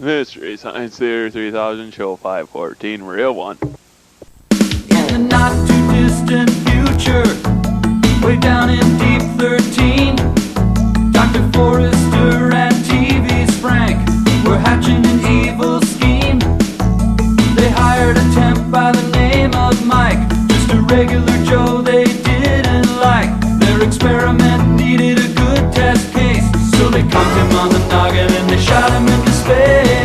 Mystery Science Theater 3000, Show 514, Real One. In the not too distant future, way down in deep 13, Dr. Forrester and TV's Frank were hatching an evil scheme. They hired a temp by the name of Mike, just a regular Joe they didn't like. Their experiment needed a good test case, so they conked him on the noggin and they shot him into space.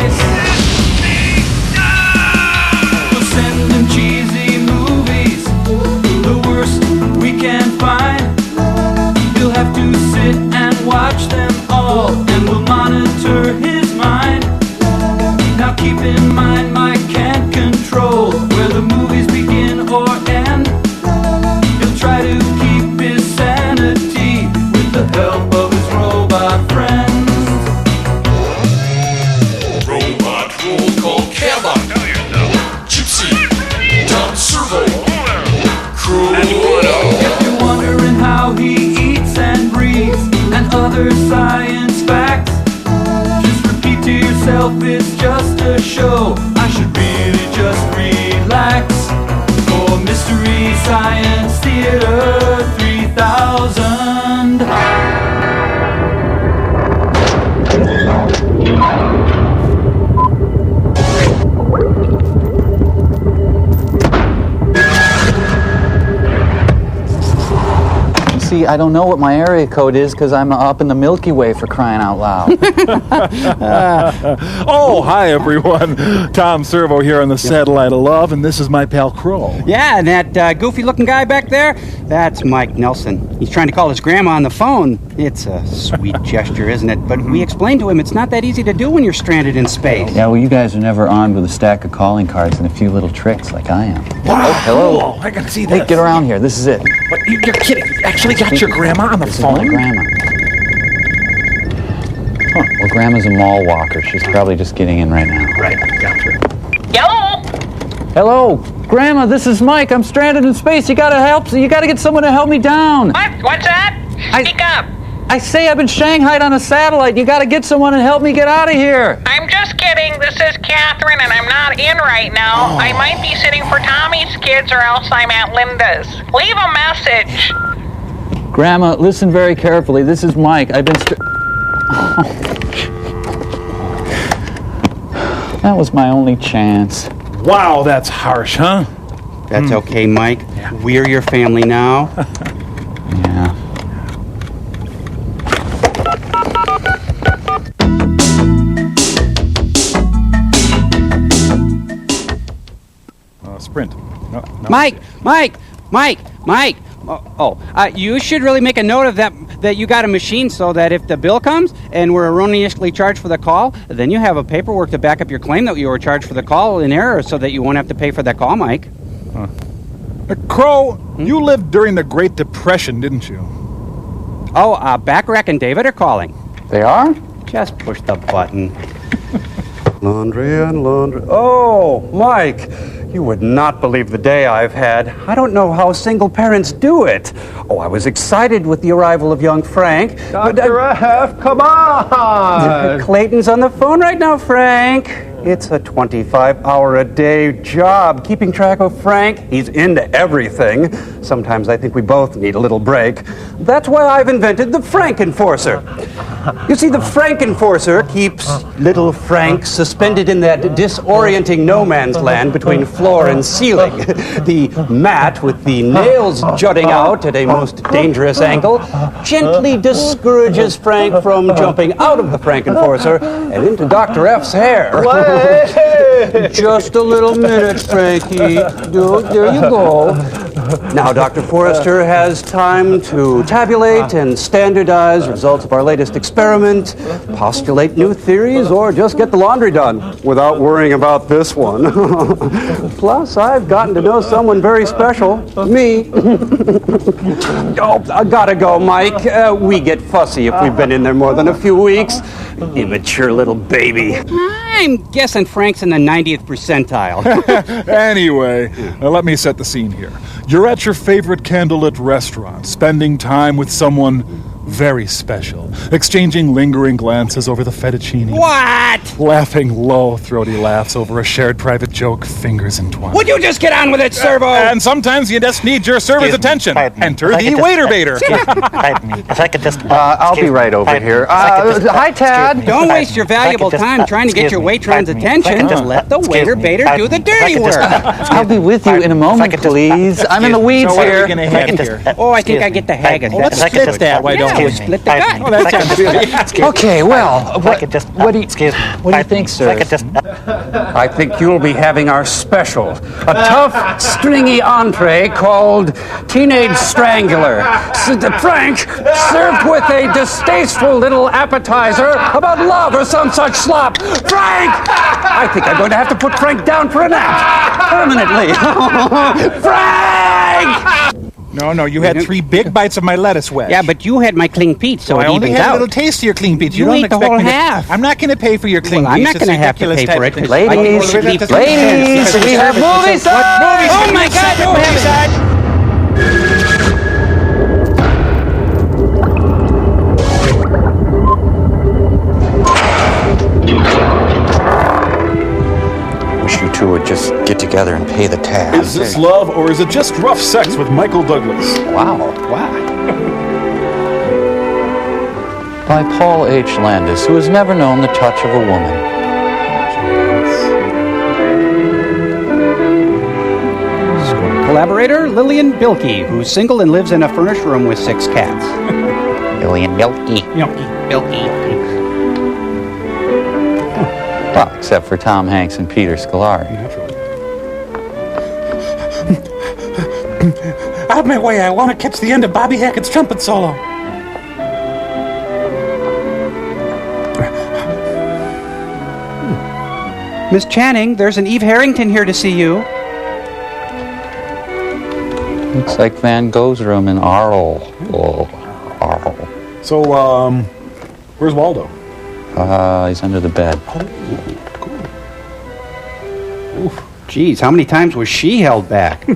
We'll send him cheesy movies, the worst we can find. He'll have to sit and watch them all, and we'll monitor his mind. Now keep in mind, Mike can't control where the movies begin or end. He'll try to keep his sanity with the help of his robot friends. Robot roll call Cabot, Gypsy, Tom Servo, Crow. If you're wondering how he eats and breathes and other science facts, just repeat to yourself, it's just a show. I should really just relax. For Mystery Science Theater 3000. See, I don't know what my area code is because I'm up in the Milky Way, for crying out loud. Oh, hi, everyone. Tom Servo here on the Satellite of Love, and this is my pal Crow. Yeah, and that goofy-looking guy back there, that's Mike Nelson. He's trying to call his grandma on the phone. It's a sweet gesture, isn't it? But we explained to him it's not that easy to do when you're stranded in space. Yeah, well, you guys are never armed with a stack of calling cards and a few little tricks like I am. Wow. Oh, hello. Oh, I gotta see this. Hey, get around here. This is it. What, you're kidding. You actually got your grandma on the This phone? is my grandma. Huh. Well, Grandma's a mall walker. She's probably just getting in right now. Right, gotcha. Hello? Hello, Grandma, this is Mike. I'm stranded in space. You gotta help. You gotta get someone to help me down. What? What's that? Speak up. I say I've been shanghaied on a satellite. You gotta get someone and help me get out of here. I'm just kidding. This is Catherine, and I'm not in right now. I might be sitting for Tommy's kids, or else I'm at Linda's. Leave a message. Grandma, listen very carefully. This is Mike. I've been That was my only chance. Wow, that's harsh, huh? That's okay, Mike. We're your family now. Yeah. Sprint. No. Mike! You should really make a note of that you got a machine so that if the bill comes and we're erroneously charged for the call, then you have a paperwork to back up your claim that you were charged for the call in error so that you won't have to pay for that call, Mike. Crow, you lived during the Great Depression, didn't you? Oh, Backrack and David are calling. They are? Just push the button. Laundry and laundry. Oh, Mike, you would not believe the day I've had. I don't know how single parents do it. Oh, I was excited with the arrival of young Frank. Dr. F, come on! Clayton's on the phone right now, Frank. It's a 25-hour-a-day job keeping track of Frank. He's into everything. Sometimes I think we both need a little break. That's why I've invented the Frankenforcer. You see, the Frankenforcer keeps little Frank suspended in that disorienting no-man's land between floor and ceiling. The mat with the nails jutting out at a most dangerous angle gently discourages Frank from jumping out of the Frankenforcer and into Dr. F's hair. Just a little minute, Frankie. There you go. Now, Dr. Forrester has time to tabulate and standardize results of our latest experiment, postulate new theories, or just get the laundry done without worrying about this one. Plus, I've gotten to know someone very special. Me. Oh, I gotta go, Mike. We get fussy if we've been in there more than a few weeks. Immature little baby. I'm guessing Frank's in the 90th percentile. Anyway, let me set the scene here. You're at your favorite candlelit restaurant, spending time with someone very special, exchanging lingering glances over the fettuccine. What? Laughing low, throaty laughs over a shared private joke, fingers entwined. Would you just get on with it, Servo? And sometimes you just need your server's attention. Enter the waiter baiter. Pardon me. If I could just... I'll be right over here. Hi, Tad. Don't waste your valuable time trying to get your waitron's attention. Just let the waiter baiter do the dirty work. I'll be with you in a moment, please. I'm in the weeds So what are here. we going to have here? Oh, I think I get the hang of Let's that. split that, why don't we? Split the gut. Oh, that sounds good. Okay, well, what do you Excuse me. what do you think, sir? If I could just... I think you'll be having our special, a tough, stringy entree called Teenage Strangler. Frank, served with a distasteful little appetizer about love or some such slop. Frank! I think I'm going to have to put Frank down for a nap. Permanently. Frank! No, you had 3 big bites of my lettuce wedge. Yeah, but you had my cling Pete, so I it only evens had a out. little taste of your clean beets. You don't ate the expect whole me to- half. I'm not going to pay for your clean Well, I'm beets. not going to have to pay for it. Ladies, ladies, we have movie side. Oh my God! No movie side. Wish you two would just get together and pay the tab. Is this love or is it just rough sex with Michael Douglas? Wow. By Paul H. Landis, who has never known the touch of a woman. Collaborator Lillian Bilkey, who's single and lives in a furnished room with 6 cats. Lillian Milky. Well, except for Tom Hanks and Peter Scolari. Out of my way, I want to catch the end of Bobby Hackett's trumpet solo. Miss Channing, there's an Eve Harrington here to see you. Looks like Van Gogh's room in Arles. Arles. So, where's Waldo? He's under the bed. Geez, how many times was she held back?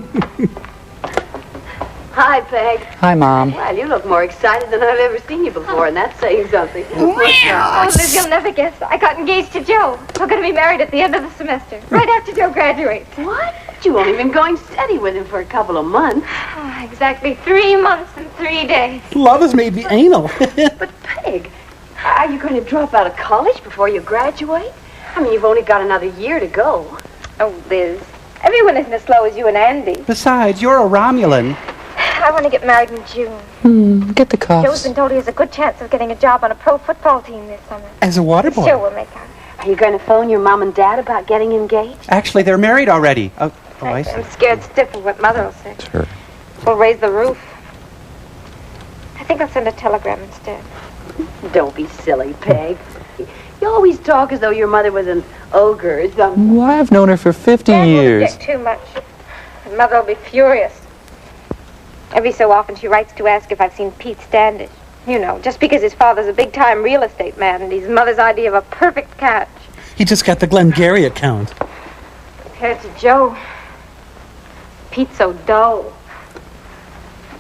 Hi, Peg. Hi, Mom. Well, you look more excited than I've ever seen you before, and that's saying something. Oh, Liz, you'll never guess. I got engaged to Joe. We're going to be married at the end of the semester, right after Joe graduates. What? You won't even going steady with him for a couple of months. Exactly 3 months and 3 days. Love has made me anal. But, Peg, are you going to drop out of college before you graduate? I mean, you've only got another year to go. Oh, Liz, everyone isn't as slow as you and Andy. Besides, you're a Romulan. I want to get married in June. Get the cuffs. Joe's been told he has a good chance of getting a job on a pro football team this summer. As a water boy. Sure, we'll make out. Are you going to phone your mom and dad about getting engaged? Actually, they're married already. Oh, I see. I'm scared stiff of what Mother will say. Sure. We'll raise the roof. I think I'll send a telegram instead. Don't be silly, Peg. You always talk as though your mother was an ogre or something. Well, I've known her for 50 Dad years. won't get too much. And Mother will be furious. Every so often she writes to ask if I've seen Pete Standish. You know, just because his father's a big-time real estate man and he's Mother's idea of a perfect catch. He just got the Glengarry account. Compared to Joe, Pete's so dull.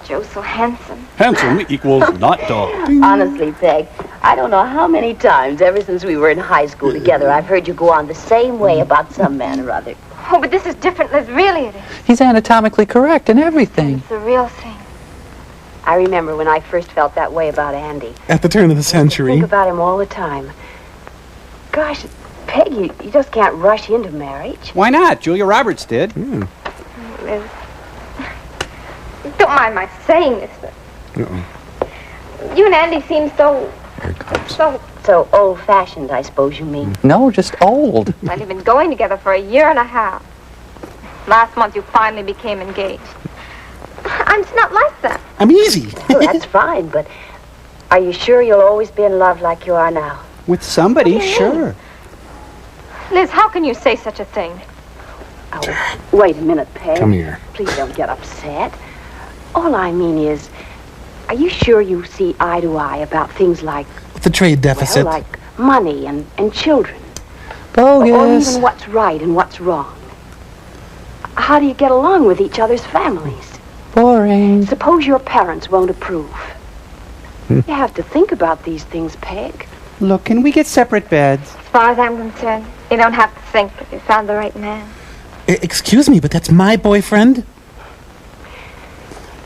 Joe's so handsome. Handsome equals not dull. Honestly, Peg, I don't know how many times ever since we were in high school together I've heard you go on the same way about some man or other. Oh, but this is different, Liz. Really it is. He's anatomically correct and everything. It's the real thing. I remember when I first felt that way about Andy. At the turn of the I century. think about him all the time. Gosh, Peg, you just can't rush into marriage. Why not? Julia Roberts did. Liz, don't mind my saying this, but you and Andy seem so So old-fashioned, I suppose you mean. No, just old. well, you've been going together for 1.5 years. Last month you finally became engaged. I'm not like that. I'm easy. Well, that's fine, but are you sure you'll always be in love like you are now? With somebody, What do you sure. Liz, how can you say such a thing? Oh, wait a minute, Peg. Come here. Please don't get upset. All I mean is, are you sure you see eye to eye about things like, The trade deficit. well, like money and children? Bogus. Or even what's right and what's wrong? How do you get along with each other's families? Boring. Suppose your parents won't approve. You have to think about these things, Peg. Look, can we get separate beds? As far as I'm concerned, you don't have to think that you found the right man. Excuse me, but that's my boyfriend?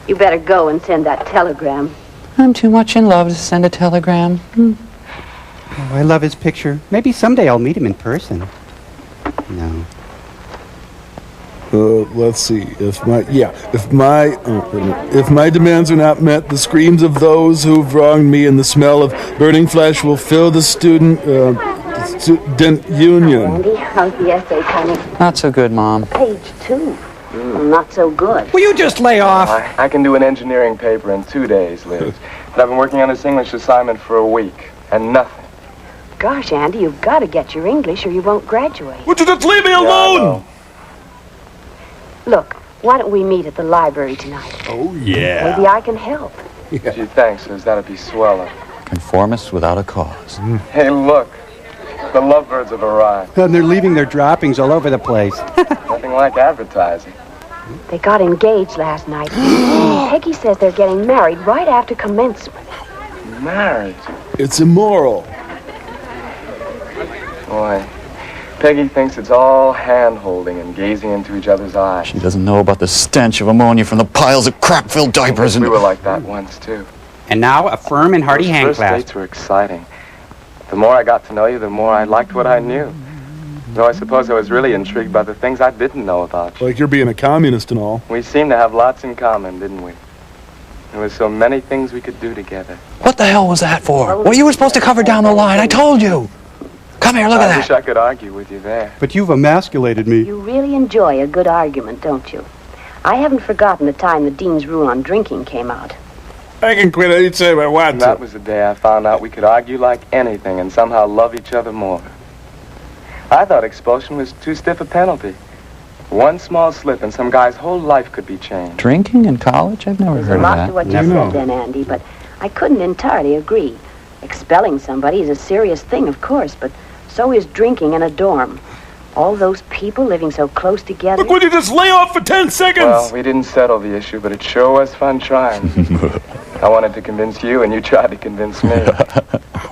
You better go and send that telegram. I'm too much in love to send a telegram. Oh, I love his picture. Maybe someday I'll meet him in person. No. Let's see. If my demands are not met, the screams of those who've wronged me and the smell of burning flesh will fill the student union. Andy, how's the essay coming? Not so good, Mom. Page 2. Not so good. Will you just lay off? I can do an engineering paper in 2 days, Liz. But I've been working on this English assignment for a week, and nothing. Gosh, Andy, you've got to get your English or you won't graduate. Would you just leave me alone? Look, why don't we meet at the library tonight? Oh, yeah. Maybe I can help. Gee, thanks, Liz. That'd be swell. Conformists without a cause. Hey, look. The lovebirds have arrived. And they're leaving their droppings all over the place. Nothing like advertising. They got engaged last night. Peggy says they're getting married right after commencement. Marriage? It's immoral. Boy, Peggy thinks it's all hand-holding and gazing into each other's eyes. She doesn't know about the stench of ammonia from the piles of crap-filled diapers and... We were like that once, too. And now a firm and hearty hand First clasp. dates were exciting. The more I got to know you, the more I liked what I knew. Though I suppose I was really intrigued by the things I didn't know about you. Like you're being a communist and all. We seemed to have lots in common, didn't we? There were so many things we could do together. What the hell was that for? Well, you were supposed to cover down the line. I told you. Come here, look at I that. wish I could argue with you there. But you've emasculated me. You really enjoy a good argument, don't you? I haven't forgotten the time the Dean's rule on drinking came out. I can quit any time I want to. That was the day I found out we could argue like anything and somehow love each other more. I thought expulsion was too stiff a penalty. One small slip and some guy's whole life could be changed. Drinking in college? I've never heard of There's a lot that. to what you said then, Andy, but I couldn't entirely agree. Expelling somebody is a serious thing, of course, but so is drinking in a dorm. All those people living so close together. Look, would you just lay off for 10 seconds? Well, we didn't settle the issue, but it sure was fun trying. I wanted to convince you, and you tried to convince me.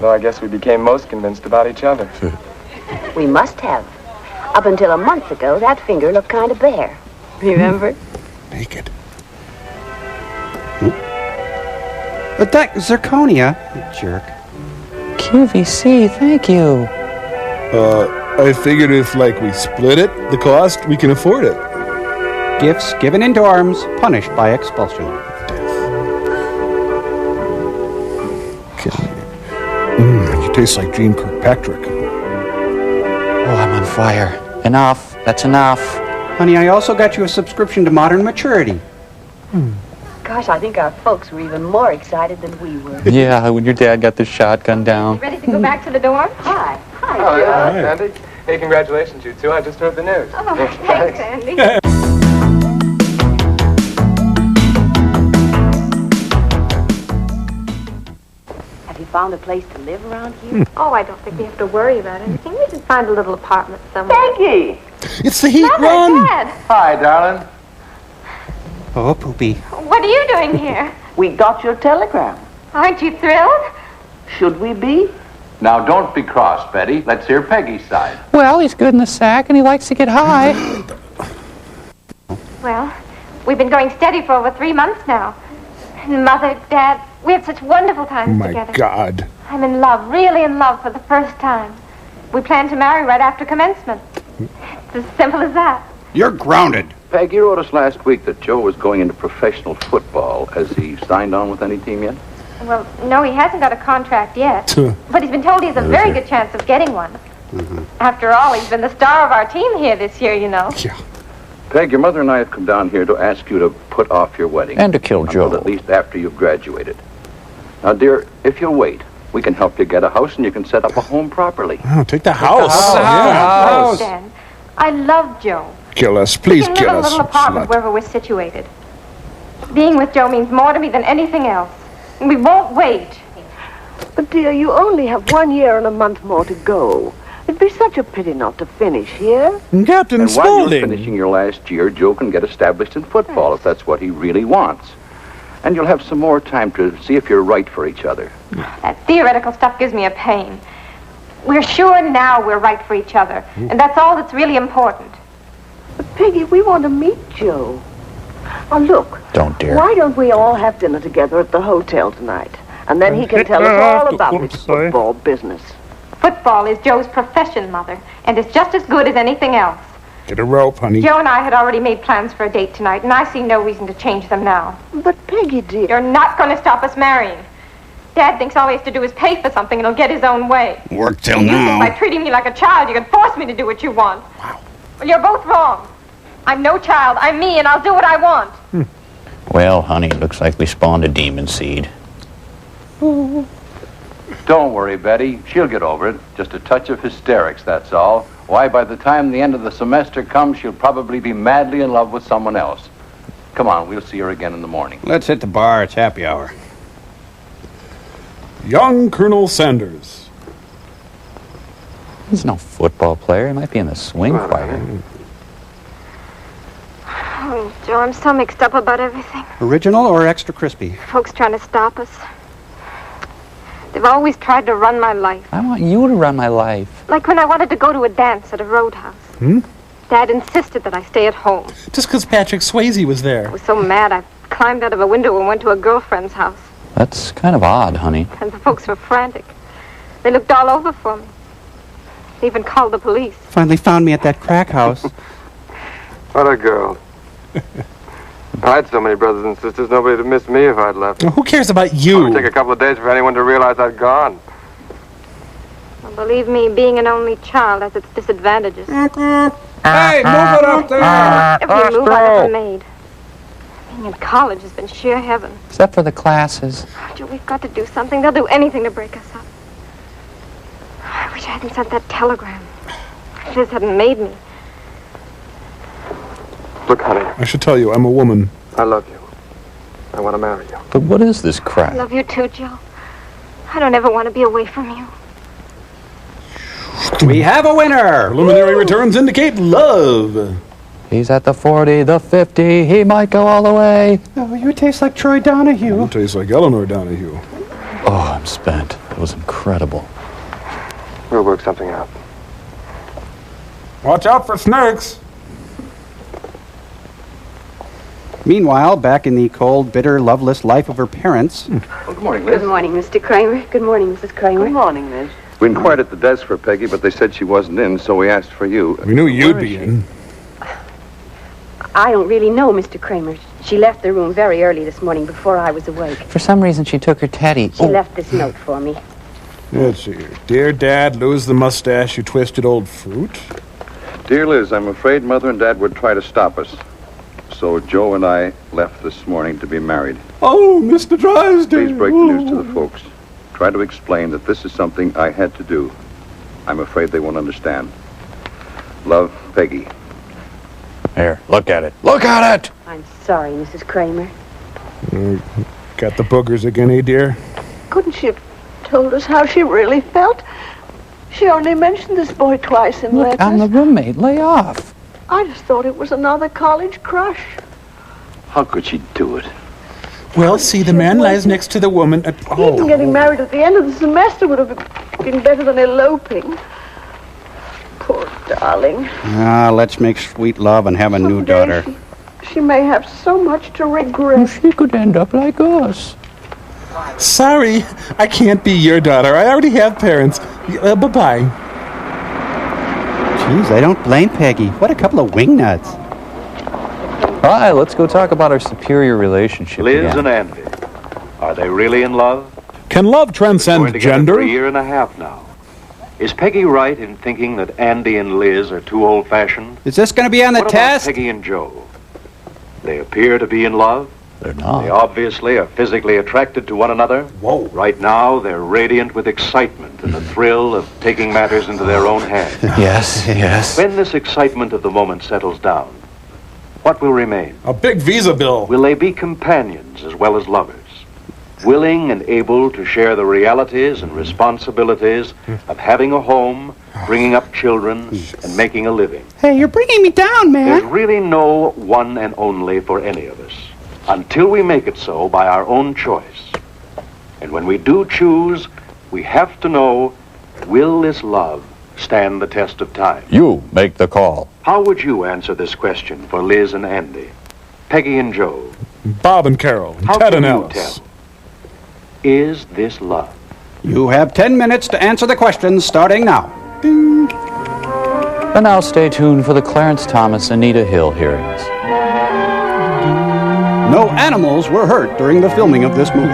Though I guess we became most convinced about each other. We must have. Up until a month ago, that finger looked kind of bare. Remember? Naked. But that zirconia, you jerk. QVC, thank you. I figured if, like, we split it, the cost, we can afford it. Gifts given in dorms, punished by expulsion. You taste like Gene Kirkpatrick. Oh, I'm on fire. Enough. That's enough. Honey, I also got you a subscription to Modern Maturity. Gosh, I think our folks were even more excited than we were. Yeah, when your dad got the shotgun down. Ready to go back to the dorm? Hi. Hi, Oh, Joe. yeah, Andy. Hey, congratulations, you two. I just heard the news. Oh, thanks, Andy. Have you found a place to live around here? Oh, I don't think we have to worry about anything. We can find a little apartment somewhere. Peggy! It's the heat Mother, run! Dad, Hi, darling. Oh, Poopy. what are you doing here? We got your telegram. Aren't you thrilled? Should we be? Now, don't be cross, Betty. Let's hear Peggy's side. Well, he's good in the sack and he likes to get high. Well, we've been going steady for over 3 months now. And Mother, Dad, we have such wonderful times My together. God. I'm in love, really in love for the first time. We plan to marry right after commencement. It's as simple as that. You're grounded. Peg, you wrote us last week that Joe was going into professional football. Has he signed on with any team yet? Well, no, he hasn't got a contract yet. But he's been told he has a very good chance of getting one. After all, he's been the star of our team here this year, you know. Yeah. Peg, your mother and I have come down here to ask you to put off your wedding. And to kill Joe. Until at least after you've graduated. Now, dear, if you'll wait, we can help you get a house and you can set up a home properly. Oh, take the house. Oh, Dan, I love Joe. Kill us. Please we can kill live in a us. little apartment slut. wherever we're situated. Being with Joe means more to me than anything else. And we won't wait. But, dear, you only have 1 year and a month more to go. It'd be such a pity not to finish here. Captain And while you're Spaulding. finishing your last year, Joe can get established in football if that's what he really wants. And you'll have some more time to see if you're right for each other. That theoretical stuff gives me a pain. We're sure now we're right for each other, and that's all that's really important. But Peggy, we want to meet Joe. Now look, Don't dare. why don't we all have dinner together at the hotel tonight? And then he can tell us all about his football business. Football is Joe's profession, Mother, and it's just as good as anything else. Get a rope, honey. Joe and I had already made plans for a date tonight, and I see no reason to change them now. But Peggy, dear... You're not going to stop us marrying. Dad thinks all he has to do is pay for something and he'll get his own way. Work till You think now. by treating me like a child you can force me to do what you want. Wow. Well, you're both wrong. I'm no child. I'm me, and I'll do what I want. Well, honey, looks like we spawned a demon seed. Don't worry, Betty. She'll get over it. Just a touch of hysterics, that's all. Why, by the time the end of the semester comes, she'll probably be madly in love with someone else. Come on, we'll see her again in the morning. Let's hit the bar. It's happy hour. Young Colonel Sanders. He's no football player. He might be in the swing choir. Oh, Joe, I'm so mixed up about everything. Original or extra crispy? Folks trying to stop us. They've always tried to run my life. I want you to run my life. Like when I wanted to go to a dance at a roadhouse. Dad insisted that I stay at home. Just because Patrick Swayze was there. I was so mad I climbed out of a window and went to a girlfriend's house. That's kind of odd, honey. And the folks were frantic. They looked all over for me. They even called the police. Finally found me at that crack house. What a girl. I had so many brothers and sisters, nobody would miss me if I'd left. Who cares about It would you? take a couple of days for anyone to realize I'd gone. Well, believe me, being an only child has its disadvantages. Hey, move it up there! Every move I've ever made. Being in college has been sheer heaven. Except for the classes. Joe, we've got to do something. They'll do anything to break us up. I wish I hadn't sent that telegram. Liz hadn't made me. Look, honey, I should tell you, I'm a woman. I love you. I want to marry you. But what is this I crap? love you too, Joe. I don't ever want to be away from you. We have a winner! Preliminary returns indicate love. He's at the 40, the 50. He might go all the way. Oh, you taste like Troy Donahue. You taste like Eleanor Donahue. Oh, I'm spent. It was incredible. We'll work something out. Watch out for snakes. Meanwhile, back in the cold, bitter, loveless life of her parents. Well, good morning, Liz. Good morning, Mr. Kramer. Good morning, Mrs. Kramer. Good morning, Liz. We inquired at the desk for Peggy, but they said she wasn't in, so we asked for you. We knew you'd be in. I don't really know, Mr. Kramer. She left the room very early this morning before I was awake. For some reason, she took her teddy. She left this note for me. Let's see here. Dear Dad, lose the mustache, you twisted old fruit. Dear Liz, I'm afraid Mother and Dad would try to stop us. So Joe and I left this morning to be married. Oh, Mr. Drysdale. Please break the news to the folks. Try to explain that this is something I had to do. I'm afraid they won't understand. Love, Peggy. Here, look at it. Look at it! I'm sorry, Mrs. Kramer. Got the boogers again, eh, dear? Couldn't she have told us how she really felt? She only mentioned this boy twice in Look, letters. I'm the roommate. Lay off. I just thought it was another college crush. How could she do it? Well, see, the man lies next to the woman at... Even getting married at the end of the semester would have been better than eloping. Poor darling. Let's make sweet love and have a new daughter. She may have so much to regret. She could end up like us. Sorry, I can't be your daughter. I already have parents. Bye-bye. Jeez, I don't blame Peggy. What a couple of wingnuts. All right, let's go talk about our superior relationship. Liz again. and Andy, are they really in love? Can love Going transcend together gender? for a year and a half now. Is Peggy right in thinking that Andy and Liz are too old-fashioned? Is this going to be on the What test? about Peggy and Joe? They appear to be in love. They're not. They obviously are physically attracted to one another. Whoa. Right now, they're radiant with excitement and the thrill of taking matters into their own hands. Yes, yes. When this excitement of the moment settles down, what will remain? A big visa bill. Will they be companions as well as lovers? Willing and able to share the realities and responsibilities of having a home, bringing up children, and making a living. Hey, you're bringing me down, There's man. really no one and only for any of us. until we make it so by our own choice. And when we do choose, we have to know, will this love stand the test of time? You make the call. How would you answer this question for Liz and Andy, Peggy and Joe, Bob and Carol, How Ted can and you Alice? tell? Is this love? You have 10 minutes to answer the questions starting now. And now stay tuned for the Clarence Thomas Anita Hill hearings. No animals were hurt during the filming of this movie.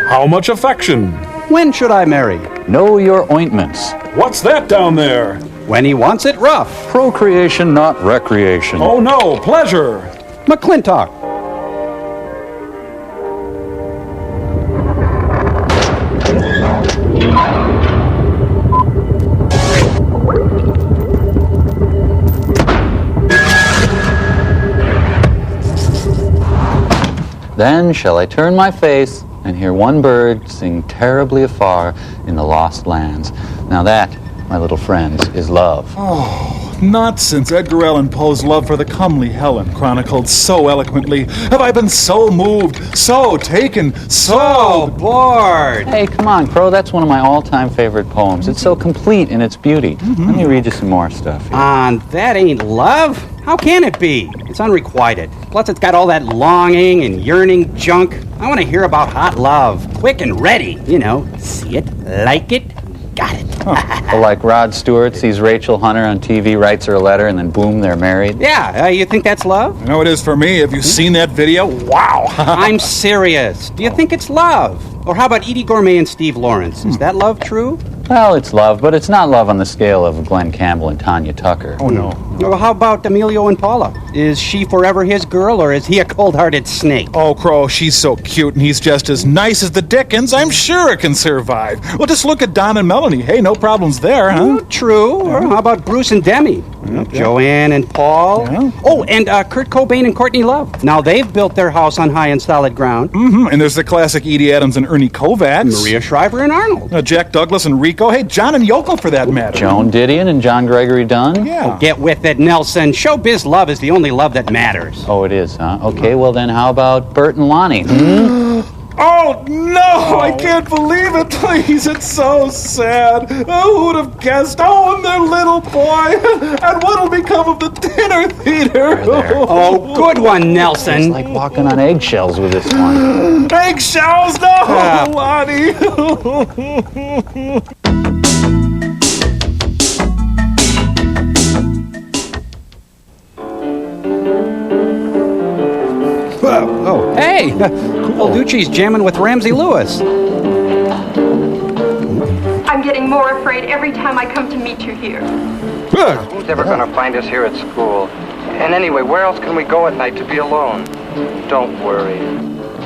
How much affection? When should I marry? Know your ointments. What's that down there? When he wants it rough. Procreation, not recreation. Oh no, pleasure. McClintock. Then shall I turn my face and hear one bird sing terribly afar in the lost lands. Now that, my little friends, is love. Oh, not since Edgar Allan Poe's love for the comely Helen, chronicled so eloquently, have I been so moved, so taken, so bored. Hey, come on, Crow. That's one of my all-time favorite poems. It's so complete in its beauty. Let me read you some more stuff here. That ain't love. How can it be? It's unrequited. Plus, it's got all that longing and yearning junk. I want to hear about hot love. Quick and ready. You know, see it, like it, got it. Well, like Rod Stewart sees Rachel Hunter on TV, writes her a letter, and then boom, they're married. Yeah, you think that's love? You know it is for me. Have you seen that video? Wow. I'm serious. Do you think it's love? Or how about Edie Gourmet and Steve Lawrence? Is that love true? Well, it's love, but it's not love on the scale of Glenn Campbell and Tanya Tucker. Oh, no. Well, how about Emilio and Paula? Is she forever his girl, or is he a cold-hearted snake? Oh, Crow, she's so cute, and he's just as nice as the Dickens. I'm sure it can survive. Well, just look at Don and Melanie. Hey, no problems there, huh? Well, true. Or how about Bruce and Demi? Joanne and Paul? Yeah. Oh, and Kurt Cobain and Courtney Love. Now, they've built their house on high and solid ground. Mm-hmm. And there's the classic Edie Adams and Ernie Kovacs. Maria Shriver and Arnold. Jack Douglas and Rico. Hey, John and Yoko, for that matter. Joan Didion and John Gregory Dunn. Yeah. Oh, get with it, Nelson. Showbiz love is the only love that matters. Oh, it is, huh? Okay, well then how about Bert and Lonnie? Oh, no! I can't believe it, please. It's so sad. Oh, who would have guessed? Oh, and their little boy. And what'll become of the dinner theater? Oh, good one, Nelson. It's like walking on eggshells with this one. Eggshells? No, Lonnie. Oh, hey! Balducci's jamming with Ramsey Lewis. I'm getting more afraid every time I come to meet you here. Who's ever going to find us here at school? And anyway, where else can we go at night to be alone? Don't worry.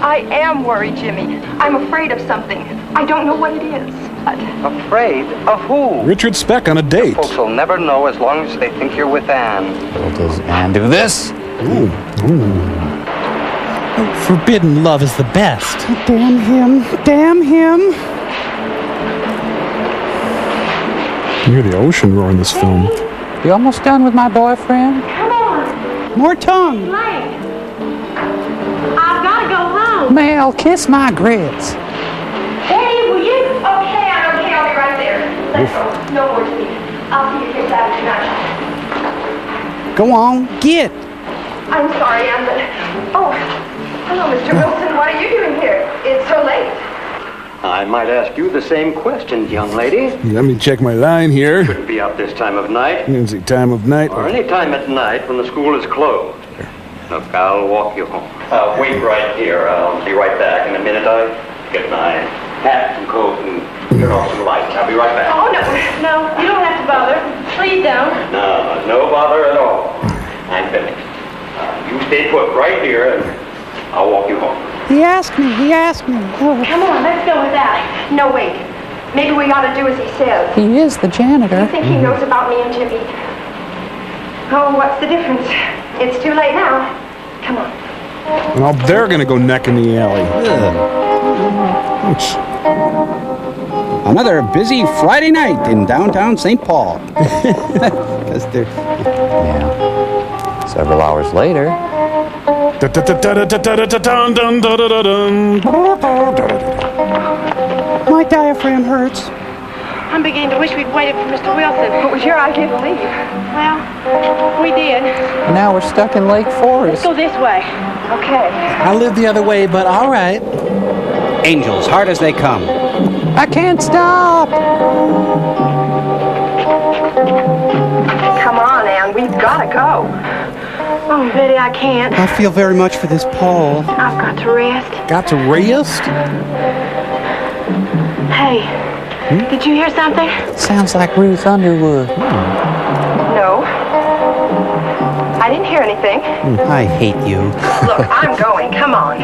I am worried, Jimmy. I'm afraid of something. I don't know what it is, but... Afraid? Of who? Richard Speck on a date. Folks will never know as long as they think you're with Anne. Well, does Anne do this? Forbidden love is the best. Damn him. Damn him. You hear the ocean roar in this film. You almost done with my boyfriend? Come on. More tongue. Late. I've got to go home. Mel, kiss my grits. Eddie, will you? Okay, I'll be right there. Let's go. No more to me. I'll see you here Saturday night. Go on, get. I'm sorry, Anne, but... Oh, hello, Mr. Wilson. What are you doing here? It's so late. I might ask you the same question, young lady. Let me check my line here. Shouldn't be out this time of night. Music time of night. Or any time at night when the school is closed. Look, I'll walk you home. Wait right here. I'll be right back in a minute. I get my hat and coat and turn off some lights. I'll be right back. Oh, no, you don't have to bother. Please don't. No bother at all. I'm finished. You stay put right here and I'll walk you home. He asked me. Oh. Come on, let's go with that. No, wait. Maybe we ought to do as he says. He is the janitor. You think he knows about me and Jimmy? Oh, what's the difference? It's too late now. Come on. Well, they're going to go neck in the alley. Another busy Friday night in downtown St. Paul. Because they're... Yeah. Several hours later... My diaphragm hurts. I'm beginning to wish we'd waited for Mr. Wilson. It was your idea to leave. Well, we did. Now we're stuck in Lake Forest. Let's go this way. Okay. I live the other way, but all right. Angels, hard as they come. I can't stop! Come on, Ann, we've got to go. Oh, Betty, I can't. I feel very much for this pole. I've got to rest. Got to rest? Hey, did you hear something? Sounds like Ruth Underwood. No. I didn't hear anything. I hate you. Look, I'm going. Come on.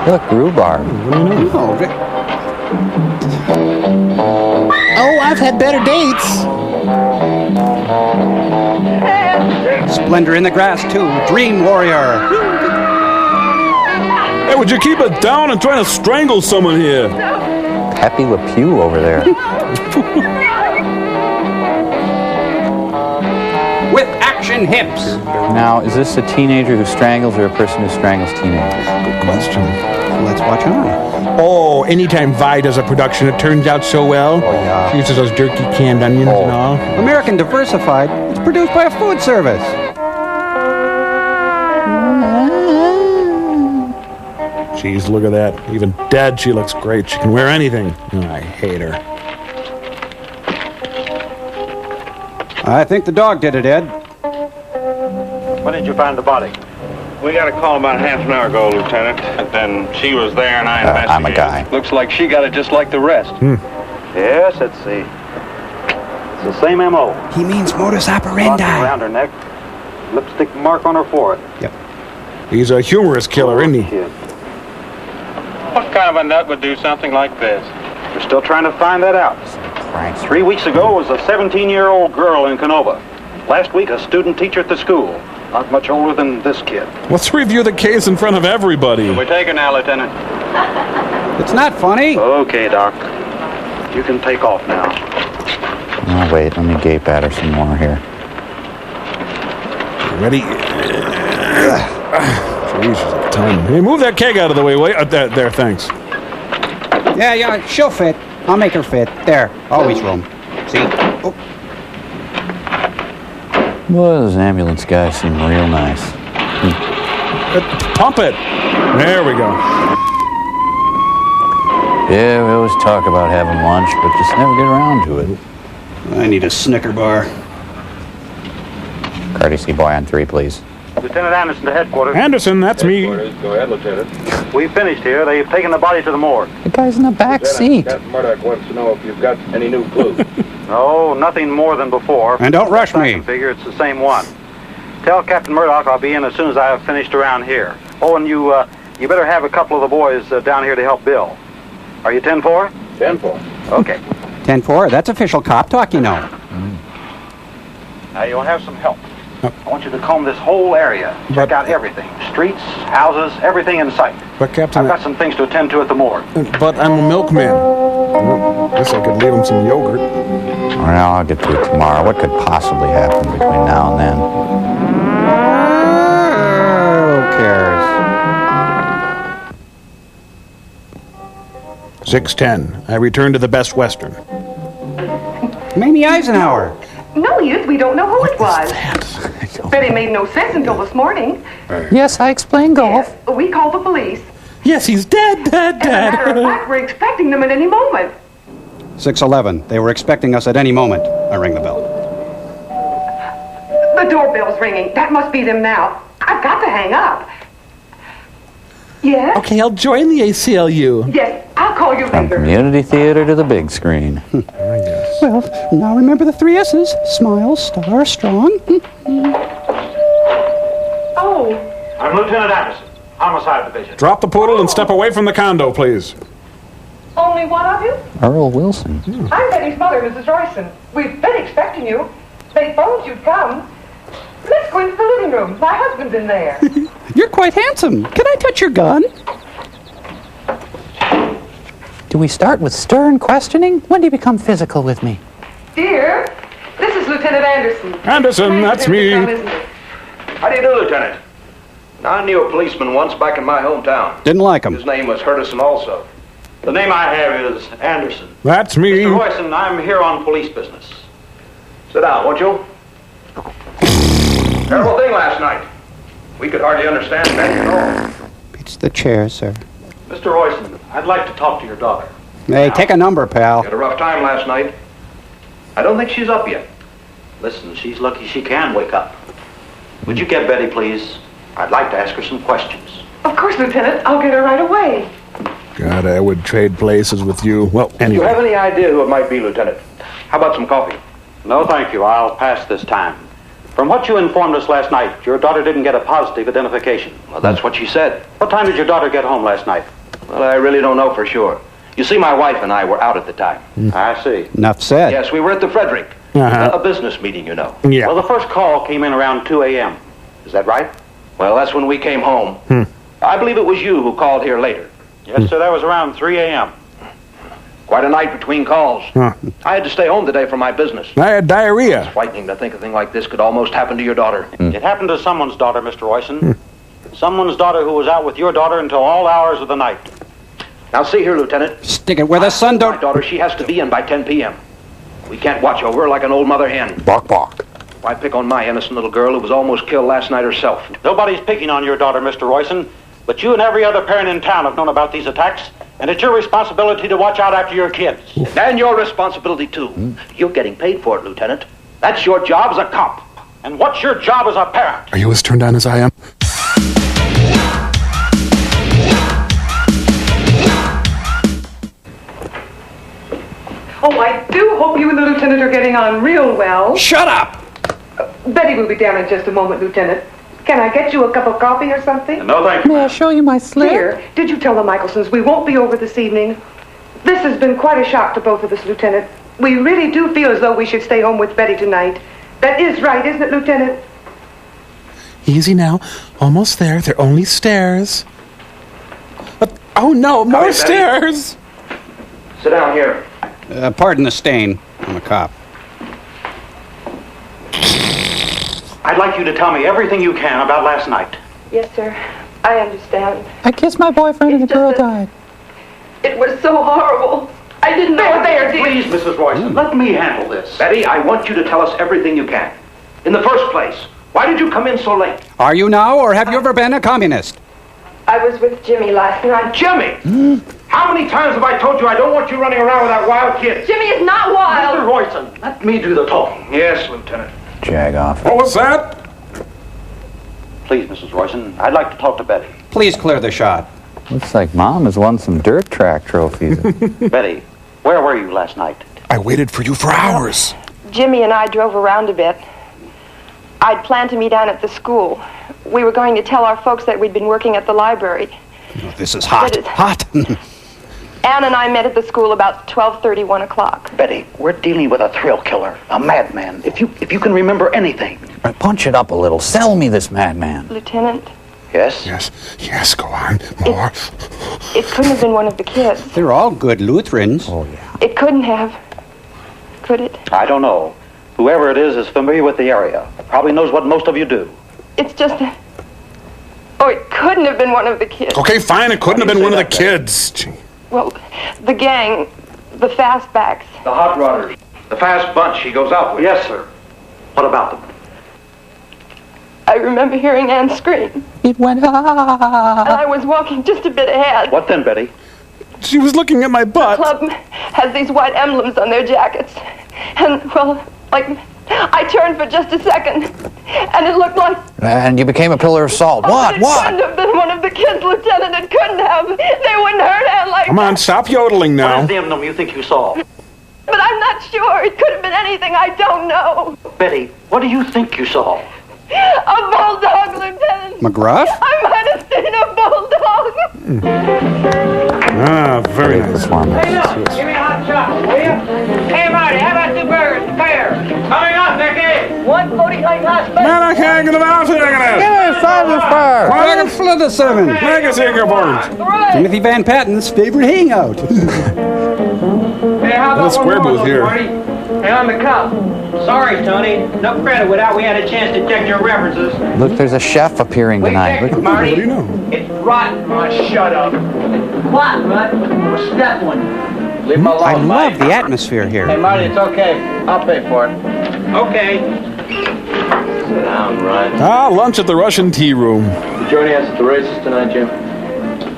Look, rhubarb. Oh, I've had better dates. Splendor in the grass, too. Dream warrior. Hey, would you keep it down? I'm trying to strangle someone here. Pepe Le Pew over there. With action hips. Now, is this a teenager who strangles or a person who strangles teenagers? Good question. Let's watch on. Oh, anytime Vi does a production, it turns out so well. Oh, yeah. She uses those jerky canned onions and all. American Diversified. It's produced by a food service. Jeez, look at that. Even dead, she looks great. She can wear anything. Oh, I hate her. I think the dog did it, Ed. When did you find the body? We got a call about half an hour ago, Lieutenant. And then she was there and I investigated. I'm a guy. Looks like she got it just like the rest. Yes, it's the same M.O. He means modus operandi. Around her neck, lipstick mark on her forehead. Yep. He's a humorous killer, isn't he? What kind of a nut would do something like this? We're still trying to find that out. 3 weeks ago was a 17-year-old girl in Canova. Last week, a student teacher at the school. Not much older than this kid. Let's review the case in front of everybody. We take her now, Lieutenant. It's not funny. Okay, Doc. You can take off now. Oh, wait, let me gape at her some more here. Ready? Jesus, time. Hey, move that keg out of the way. Wait, there, thanks. Yeah, she'll fit. I'll make her fit. There, always room. See? Oh. Boy, those ambulance guys seem real nice. Pump it! There we go. Yeah, we always talk about having lunch, but just never get around to it. I need a Snicker bar. Courtesy boy on 3, please. Lieutenant Anderson to headquarters. Anderson, that's me. Go ahead, Lieutenant. We finished here. They've taken the body to the morgue. The guy's in the back seat. Captain Murdoch wants to know if you've got any new clues. No, nothing more than before. And don't rush me. I figure it's the same one. Tell Captain Murdoch I'll be in as soon as I have finished around here. Oh, and you better have a couple of the boys down here to help Bill. Are you 10-4? 10-4. Okay. 10-4, that's official cop talk, you know. Now you'll have some help. I want you to comb this whole area. Check out everything. Streets, houses, everything in sight. But, Captain... I've got some things to attend to at the morgue. But I'm a milkman. Well, guess I could leave him some yogurt. Well, I'll get to it tomorrow. What could possibly happen between now and then? Who cares? 6:10. I return to the Best Western. Mamie Eisenhower. No, Youth, we don't know who it was. But it made no sense until this morning. Yes, I explained golf. Yes, we called the police. Yes, he's dead. As a matter of fact, we're expecting them at any moment. 6:11. They were expecting us at any moment. I ring the bell. The doorbell's ringing. That must be them now. I've got to hang up. Yes? Okay, I'll join the ACLU. Yes, I'll call you From later. community theater to the big screen. Well, now remember the 3 S's. Smile, star, strong. Oh. I'm Lieutenant Anderson, Homicide Division. Drop the poodle and step away from the condo, please. Only one of you? Earl Wilson. I'm Betty's mother, Mrs. Royson. We've been expecting you. They phoned you'd come. Let's go into the living room. My husband's in there. You're quite handsome. Can I touch your gun? Do we start with stern questioning? When do you become physical with me? Dear, Anderson. Anderson, that's me. How do you do, Lieutenant? I knew a policeman once back in my hometown. Didn't like him. His name was Herdison also. The name I have is Anderson. That's me. Mr. Royson, I'm here on police business. Sit down, won't you? Terrible thing last night. We could hardly understand that at all. It's the chair, sir. Mr. Royson, I'd like to talk to your daughter. Hey, take a number, pal. Had a rough time last night. I don't think she's up yet. Listen, she's lucky she can wake up. Would you get Betty, please? I'd like to ask her some questions. Of course, Lieutenant. I'll get her right away. God, I would trade places with you. Well, Do you anyway. have any idea who it might be, Lieutenant? How about some coffee? No, thank you. I'll pass this time. From what you informed us last night, your daughter didn't get a positive identification. Well, that's what she said. What time did your daughter get home last night? Well, I really don't know for sure. You see, my wife and I were out at the time. I see. Enough said. Yes, we were at the Frederick. A business meeting, you know. Yeah. Well, the first call came in around 2 a.m. Is that right? Well, that's when we came home. I believe it was you who called here later. Yes, sir. That was around 3 a.m. Quite a night between calls. Huh. I had to stay home today for my business. I had diarrhea. It's frightening to think a thing like this could almost happen to your daughter. It happened to someone's daughter, Mr. Royson. Someone's daughter who was out with your daughter until all hours of the night. Now, see here, Lieutenant. Stick it where the sun don't... My daughter, she has to be in by 10 p.m. We can't watch over her like an old mother hen. Bark, bark. Why pick on my innocent little girl who was almost killed last night herself? Nobody's picking on your daughter, Mr. Royson, but you and every other parent in town have known about these attacks, and it's your responsibility to watch out after your kids. And your responsibility, too. You're getting paid for it, Lieutenant. That's your job as a cop. And what's your job as a parent? Are you as turned on as I am? Oh, I do hope you and the Lieutenant are getting on real well. Shut up! Betty will be down in just a moment, Lieutenant. Can I get you a cup of coffee or something? No, thank you. May I show you my slip? Here, did you tell the Michelsons we won't be over this evening? This has been quite a shock to both of us, Lieutenant. We really do feel as though we should stay home with Betty tonight. That is right, isn't it, Lieutenant? Easy now. Almost there. They're only stairs. Oh, no. More Betty. stairs. Sit down here. Pardon the stain. I'm a cop. I'd like you to tell me everything you can about last night. Yes, sir. I understand. I kissed my boyfriend and the girl died. It was so horrible. I didn't know. There, Please, Mrs. Royson, let me handle this. Betty, I want you to tell us everything you can. In the first place, why did you come in so late? Are you now, or have you ever been a communist? I was with Jimmy last night. Jimmy! How many times have I told you I don't want you running around with that wild kid? Jimmy is not wild. Mr. Royson, let me do the talking. Yes, Lieutenant. Jag off. What was that? Please, Mrs. Royson, I'd like to talk to Betty. Please clear the shot. Looks like Mom has won some dirt track trophies. Betty, where were you last night? I waited for you for hours. Jimmy and I drove around a bit. I'd planned to meet down at the school. We were going to tell our folks that we'd been working at the library. Oh, this is hot. Hot. Ann and I met at the school about 12:30, 1 o'clock. Betty, we're dealing with a thrill killer, a madman. If you can remember anything. Right, punch it up a little. Sell me this madman. Lieutenant, Yes? Yes, go on. More. it couldn't have been one of the kids. They're all good Lutherans. Oh, yeah. It couldn't have. Could it? I don't know. Whoever it is familiar with the area. Probably knows what most of you do. It's just that... Oh, it couldn't have been one of the kids. Okay, fine. It couldn't have been one of the kids. Gee. Well, the gang, the fastbacks. The hot rodders. The fast bunch he goes out with. Yes, sir. What about them? I remember hearing Ann scream. It went And I was walking just a bit ahead. What then, Betty? She was looking at my butt. The club has these white emblems on their jackets. And, well, like, I turned for just a second. And it looked like... And you became a pillar of salt. It couldn't have been one of the kids, Lieutenant. It couldn't have. They wouldn't hurt Ann like Come on, stop yodeling What now. is the emblem you think you saw? But I'm not sure. It could have been anything. I don't know. Betty, what do you think you saw? A bulldog, Lieutenant. McGruff? I might have seen a bulldog. Ah, very nice. Hey, look, give me a hot chocolate, will you? Hey, Marty, how about 2 burgers, a pair? Coming up, Mickey. 149 glass bacon. Men are hanging about here. Give me 5 of spare. Dragon Flitter 7. Legacy Gilbert. Timothy Van Patten's favorite hangout. Hey, how about Square one more booth here. Marty? Hey, on the cup. Sorry, Tony. No credit without we had a chance to check your references. Look, there's a chef appearing tonight. Look. Marty. What do you know? It's rotten. Oh, shut up. What, Rudd? We're stepping. Leave him alone, I love Mike. the atmosphere here. Hey, Marty, it's okay. I'll pay for it. Okay. Sit down, Ryan. Lunch at the Russian tea room. You joining us at the races tonight, Jim?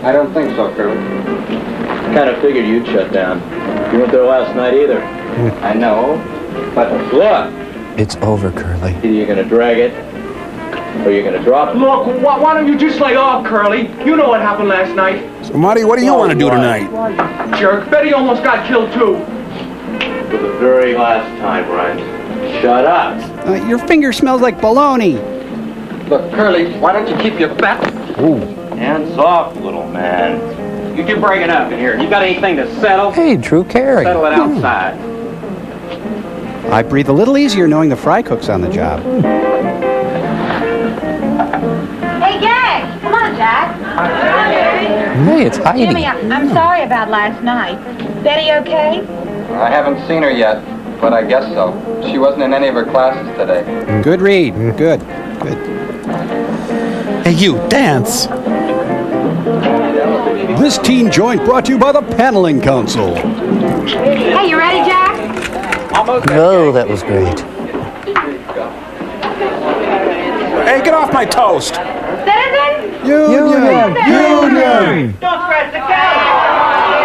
I don't think so, Curly. Kind of figured you'd shut down. You weren't there last night either. I know. But look. It's over, Curly. Either you're going to drag it, or you're going to drop it. Look, why don't you just lay off, Curly? You know what happened last night. So, Marty, what do you want to do tonight? Jerk. Betty almost got killed, too. For the very last time, Ryan. Shut up. Your finger smells like bologna. Look, Curly, why don't you keep your fat hands off, little man? You two break it up in here. You got anything to settle? Hey, Drew Carey. Settle it outside. I breathe a little easier knowing the fry cook's on the job. Hey, gang! Come on, Jack. Hey, it's Heidi. Jimmy, I'm sorry about last night. Betty okay? I haven't seen her yet, but I guess so. She wasn't in any of her classes today. Good read. Good. Hey, you, dance. This teen joint brought to you by the Paneling Council. Hey, you ready, Jack? Oh, that was great. Hey, get off my toast. Citizen? Union! Don't scratch the cow.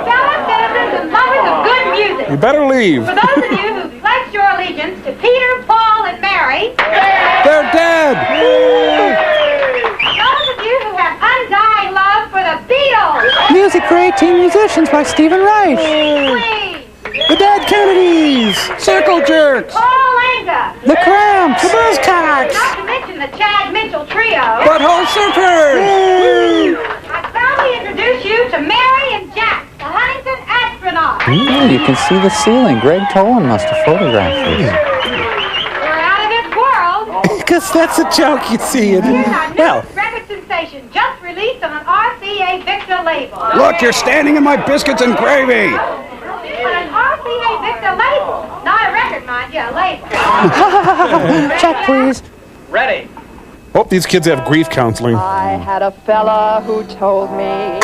Fellow citizens and lovers of good music. You better leave. For those of you who pledged your allegiance to Peter, Paul, and Mary, They're dead! those of you who have undying love for the Beatles, Music for 18 musicians by Stephen Reich. Queen, The Dead Kennedys. Circle Jerks! Paul Anka, The Cramps. The Buzzcocks. not to mention the Chad Mitchell Trio, Butthole Surfers! I proudly introduce you to Mary and Jack, the Huntington astronauts. You can see the ceiling. Greg Tolan must have photographed this. We're out of this world. Because that's a joke, you see. Here's our Well, newest record sensation, just released on an RCA Victor label. Look, you're standing in my biscuits and gravy! On an RCA Victor label. Not a record, mind you, a label. Check, please. Ready. hope these kids have grief counseling. I had a fella who told me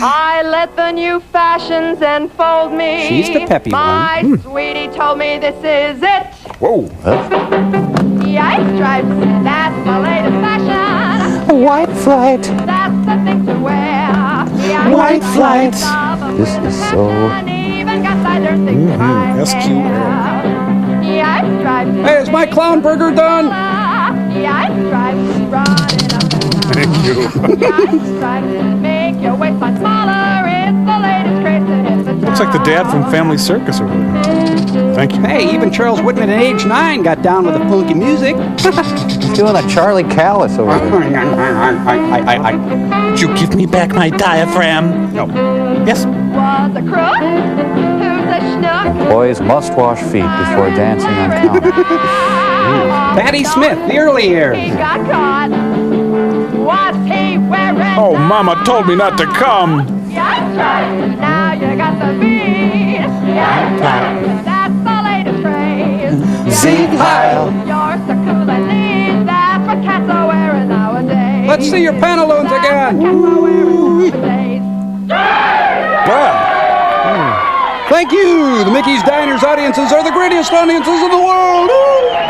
I let the new fashions enfold me. She's the peppy My one. sweetie told me this is it. Whoa. White stripes, that's the latest fashion. White flight. That's the thing to wear. White flight. This is so... Even got cider things in my hair. White stripes. Hey, is my clown burger done? White stripes running up. Thank you. White stripes make your waistline smaller. It's the latest craze to hit the Looks like the dad from Family Circus over there. Thank you. Hey, even Charles Whitman at age 9 got down with the funky music. He's doing a Charlie Callis over there. Would you give me back my diaphragm? No. Yes. Was a crook? Who's a schnook? Boys must wash feet before dancing on counter. Patti Smith, the early years. He got caught. Was he wearing? Oh, Mama told me not to come. Yes, right. Now you got the beat. Yes, right. That's the latest craze. Sieg Heil. You're so cool and neat. That's what cats are wearing nowadays. Let's see your pantaloons again. Thank you. The Mickey's Diners audiences are the greatest audiences in the world.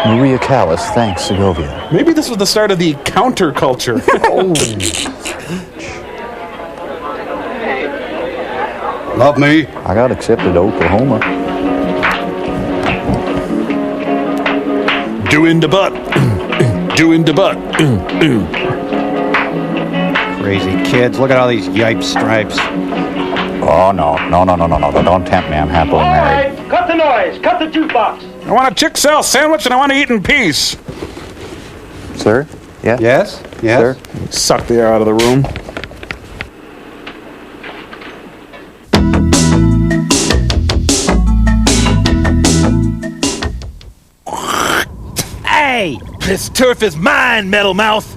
Maria Callas thanks Segovia. Maybe this was the start of the counterculture. Love me. I got accepted to Oklahoma. Doing the butt. Doing the butt. Crazy kids. Look at all these yipe stripes. Oh, no. No. Don't tempt me. I'm happily married. Right, cut the noise. Cut the jukebox. I want a chick sal sandwich and I want to eat in peace. Sir? Yeah? Yes? Sir? Suck the air out of the room. Hey, this turf is mine, Metal Mouth.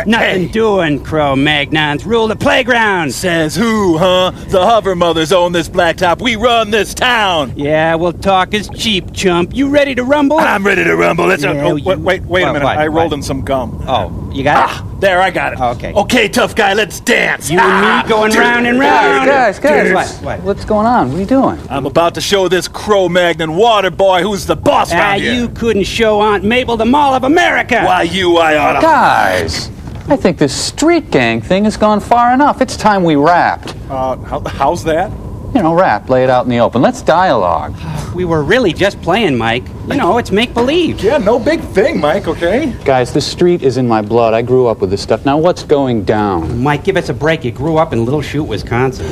Nothing doing, Cro-Magnons. Rule the playground. Says who, huh? The Hover Mothers own this blacktop. We run this town. Yeah, well, talk is cheap, chump. You ready to rumble? I'm ready to rumble. Let's Yeah, wait a minute. I rolled in some gum. Oh, you got it? There, I got it. Okay. Okay, tough guy, let's dance. You and me going round and round. Guys, What? what's going on? What are you doing? I'm about to show this Cro-Magnon water boy who's the boss around here. You couldn't show Aunt Mabel the Mall of America. Why, I oughta. Guys, I think this street gang thing has gone far enough. It's time we rapped. How's that? You know, rap, lay it out in the open. Let's dialogue. We were really just playing, Mike. You know, it's make-believe. Yeah, no big thing, Mike, okay? Guys, the street is in my blood. I grew up with this stuff. Now, what's going down? Mike, give us a break. You grew up in Little Chute, Wisconsin.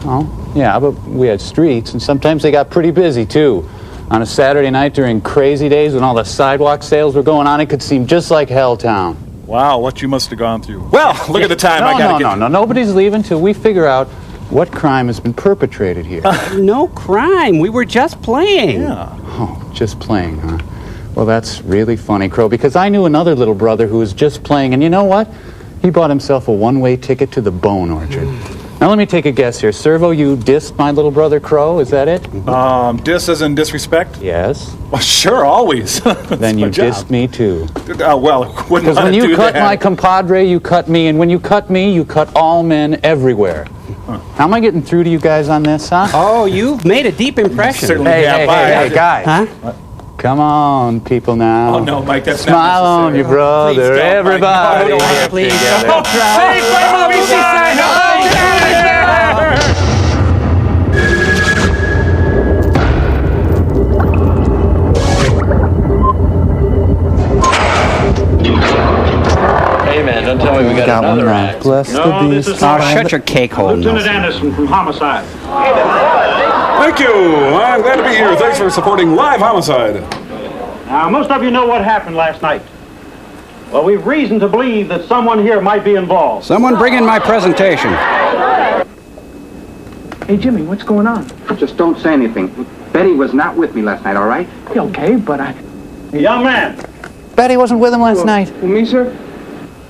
Oh, yeah, but we had streets, and sometimes they got pretty busy, too. On a Saturday night during crazy days when all the sidewalk sales were going on, it could seem just like Helltown. Wow, what you must have gone through. Well, look at the time. No, nobody's leaving till we figure out what crime has been perpetrated here. No crime. We were just playing. Yeah. Oh, just playing, huh? Well, that's really funny, Crow, because I knew another little brother who was just playing, and you know what? He bought himself a one-way ticket to the Bone Orchard. Now, let me take a guess here. Servo, you dissed my little brother Crow, is that it? Diss as in disrespect? Yes. Well, sure, always. Then you dissed me, too. Well, wouldn't Because when you cut my compadre, you cut me, and when you cut me, you cut all men everywhere. How am I getting through to you guys on this, huh? Oh, you've made a deep impression. Certainly Hey, guys. Huh? Come on, people now. Oh, no, Mike, that's Smile not on your brother, Please don't, everybody. Mike. No, Please together. don't try. Hey, man, don't tell me we got one another right. act. Bless No, the this beast. is Oh, shut your cake hole, Lieutenant Nelson. Anderson from Homicide. Thank you. I'm glad to be here. Thanks for supporting Live Homicide. Now, most of you know what happened last night. Well, we've reason to believe that someone here might be involved. Someone bring in my presentation. Hey, Jimmy, what's going on? Just don't say anything. Betty was not with me last night, all right? Okay, but I... Young man. Betty wasn't with him last night. Me, sir?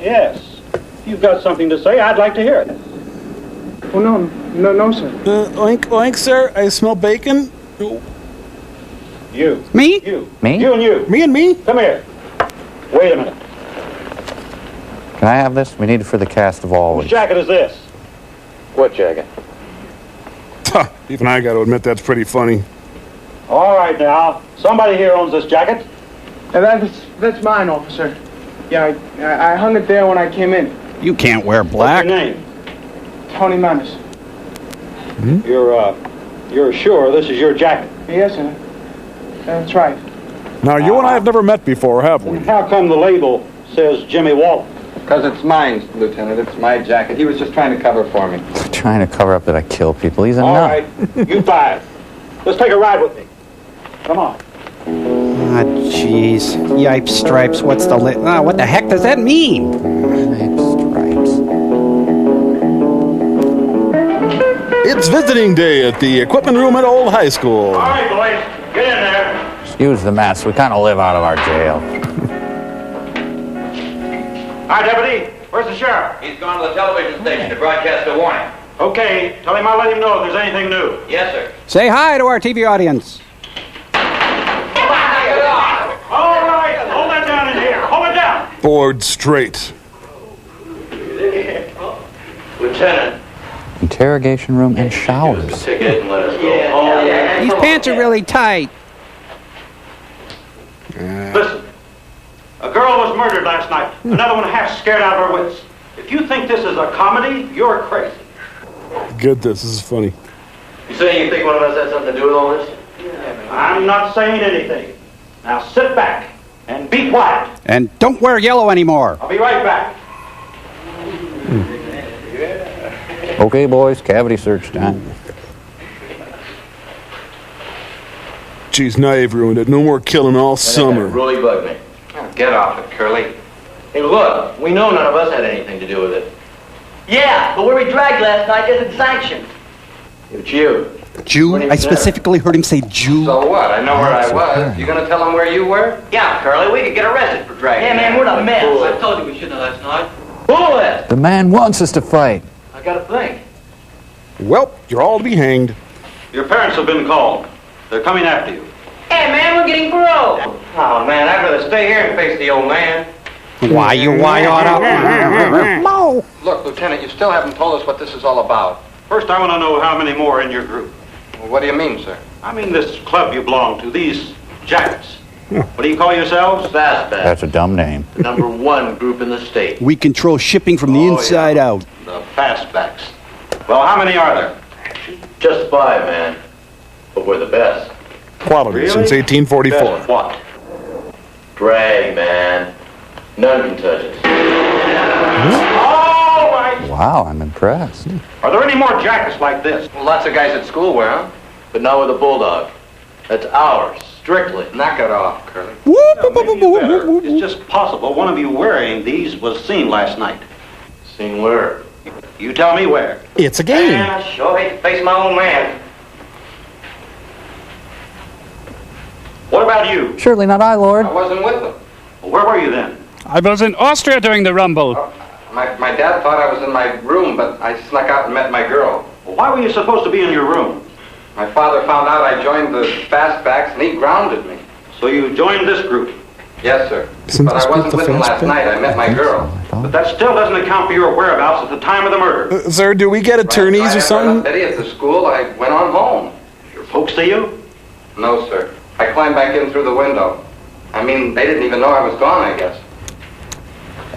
Yes. If you've got something to say, I'd like to hear it. Oh, no, sir. Oink, oink, sir. I smell bacon. You. Me? You. Me? You and you. Me and me? Come here. Wait a minute. Can I have this? We need it for the cast of Whose Always. jacket is this? What jacket? Even I got to admit that's pretty funny. All right, now. Somebody here owns this jacket. That's mine, officer. Yeah, I hung it there when I came in. You can't wear black. What's your name? Tony Manis. You're sure this is your jacket? Yes, sir. That's right. Now, you and I have never met before, have we? How come the label says Jimmy Walton? Because it's mine, Lieutenant. It's my jacket. He was just trying to cover for me. Trying to cover up that I kill people. He's a All nut. right, you five. Let's take a ride with me. Come on. Ah, jeez. Yipes, stripes. What's the what the heck does that mean? It's visiting day at the equipment room at Old High School. All right, boys. Get in there. Excuse the mess. We kind of live out of our jail. Hi, Deputy. Where's the sheriff? He's gone to the television station to broadcast a warning. Okay, tell him I'll let him know if there's anything new. Yes, sir. Say hi to our TV audience. All right, hold that down in here. Hold it down. Board straight. Lieutenant. Interrogation room and showers. Ticket and let us go home. These pants are really tight. Listen, a girl was murdered last night. Another one half scared out of her wits. If you think this is a comedy, you're crazy. Get this. This is funny. You saying you think one of us had something to do with all this? I'm not saying anything. Now sit back and be quiet. And don't wear yellow anymore. I'll be right back. Okay, boys. Cavity search time. Geez, now you've ruined it. No more killing all summer. Really bugged me. Get off it, Curly. Hey, look, we know none of us had anything to do with it. Yeah, but where we dragged last night isn't sanctioned. It's you. Jew? I specifically heard him say Jew. So what? I know where I was. You gonna tell him where you were? Yeah, Curly, we could get arrested for dragging. Yeah, man, what a mess. I told you we shouldn't have last night. Bull it! The man wants us to fight. I gotta think. Well, you're all to be hanged. Your parents have been called. They're coming after you. Hey, man, we're getting parole. Oh, man, I'd rather stay here and face the old man. Why oughta? Look, Lieutenant, you still haven't told us what this is all about. First, I want to know how many more are in your group. Well, what do you mean, sir? I mean this club you belong to, these jackets. What do you call yourselves? Fastback. That's a dumb name. Number one group in the state. We control shipping from the inside out. The fastbacks. Well, how many are there? Just 5, man. But we're the best. Quality Really? since 1844. Best what? Drag, man. None can touch us. All right. Wow, I'm impressed. Are there any more jackets like this? Well, lots of guys at school wear them. But not with a bulldog. That's ours, strictly. Knock it off, Curly. It's just possible one of you wearing these was seen last night. Seen where? You tell me where. It's a game. Man, I sure hate to face my own man. What about you? Surely not I, Lord. I wasn't with them. Well, where were you then? I was in Austria during the Rumble. My dad thought I was in my room, but I snuck out and met my girl. Well, why were you supposed to be in your room? My father found out I joined the fastbacks, and he grounded me. So you joined this group? Yes, sir. Isn't But this I group wasn't the with him last fastback? night. I met my girl. But that still doesn't account for your whereabouts at the time of the murder. Sir, do we get attorneys or After I something? left Betty at the school, I went on home. Your folks see you? No, sir. I climbed back in through the window. I mean, they didn't even know I was gone, I guess.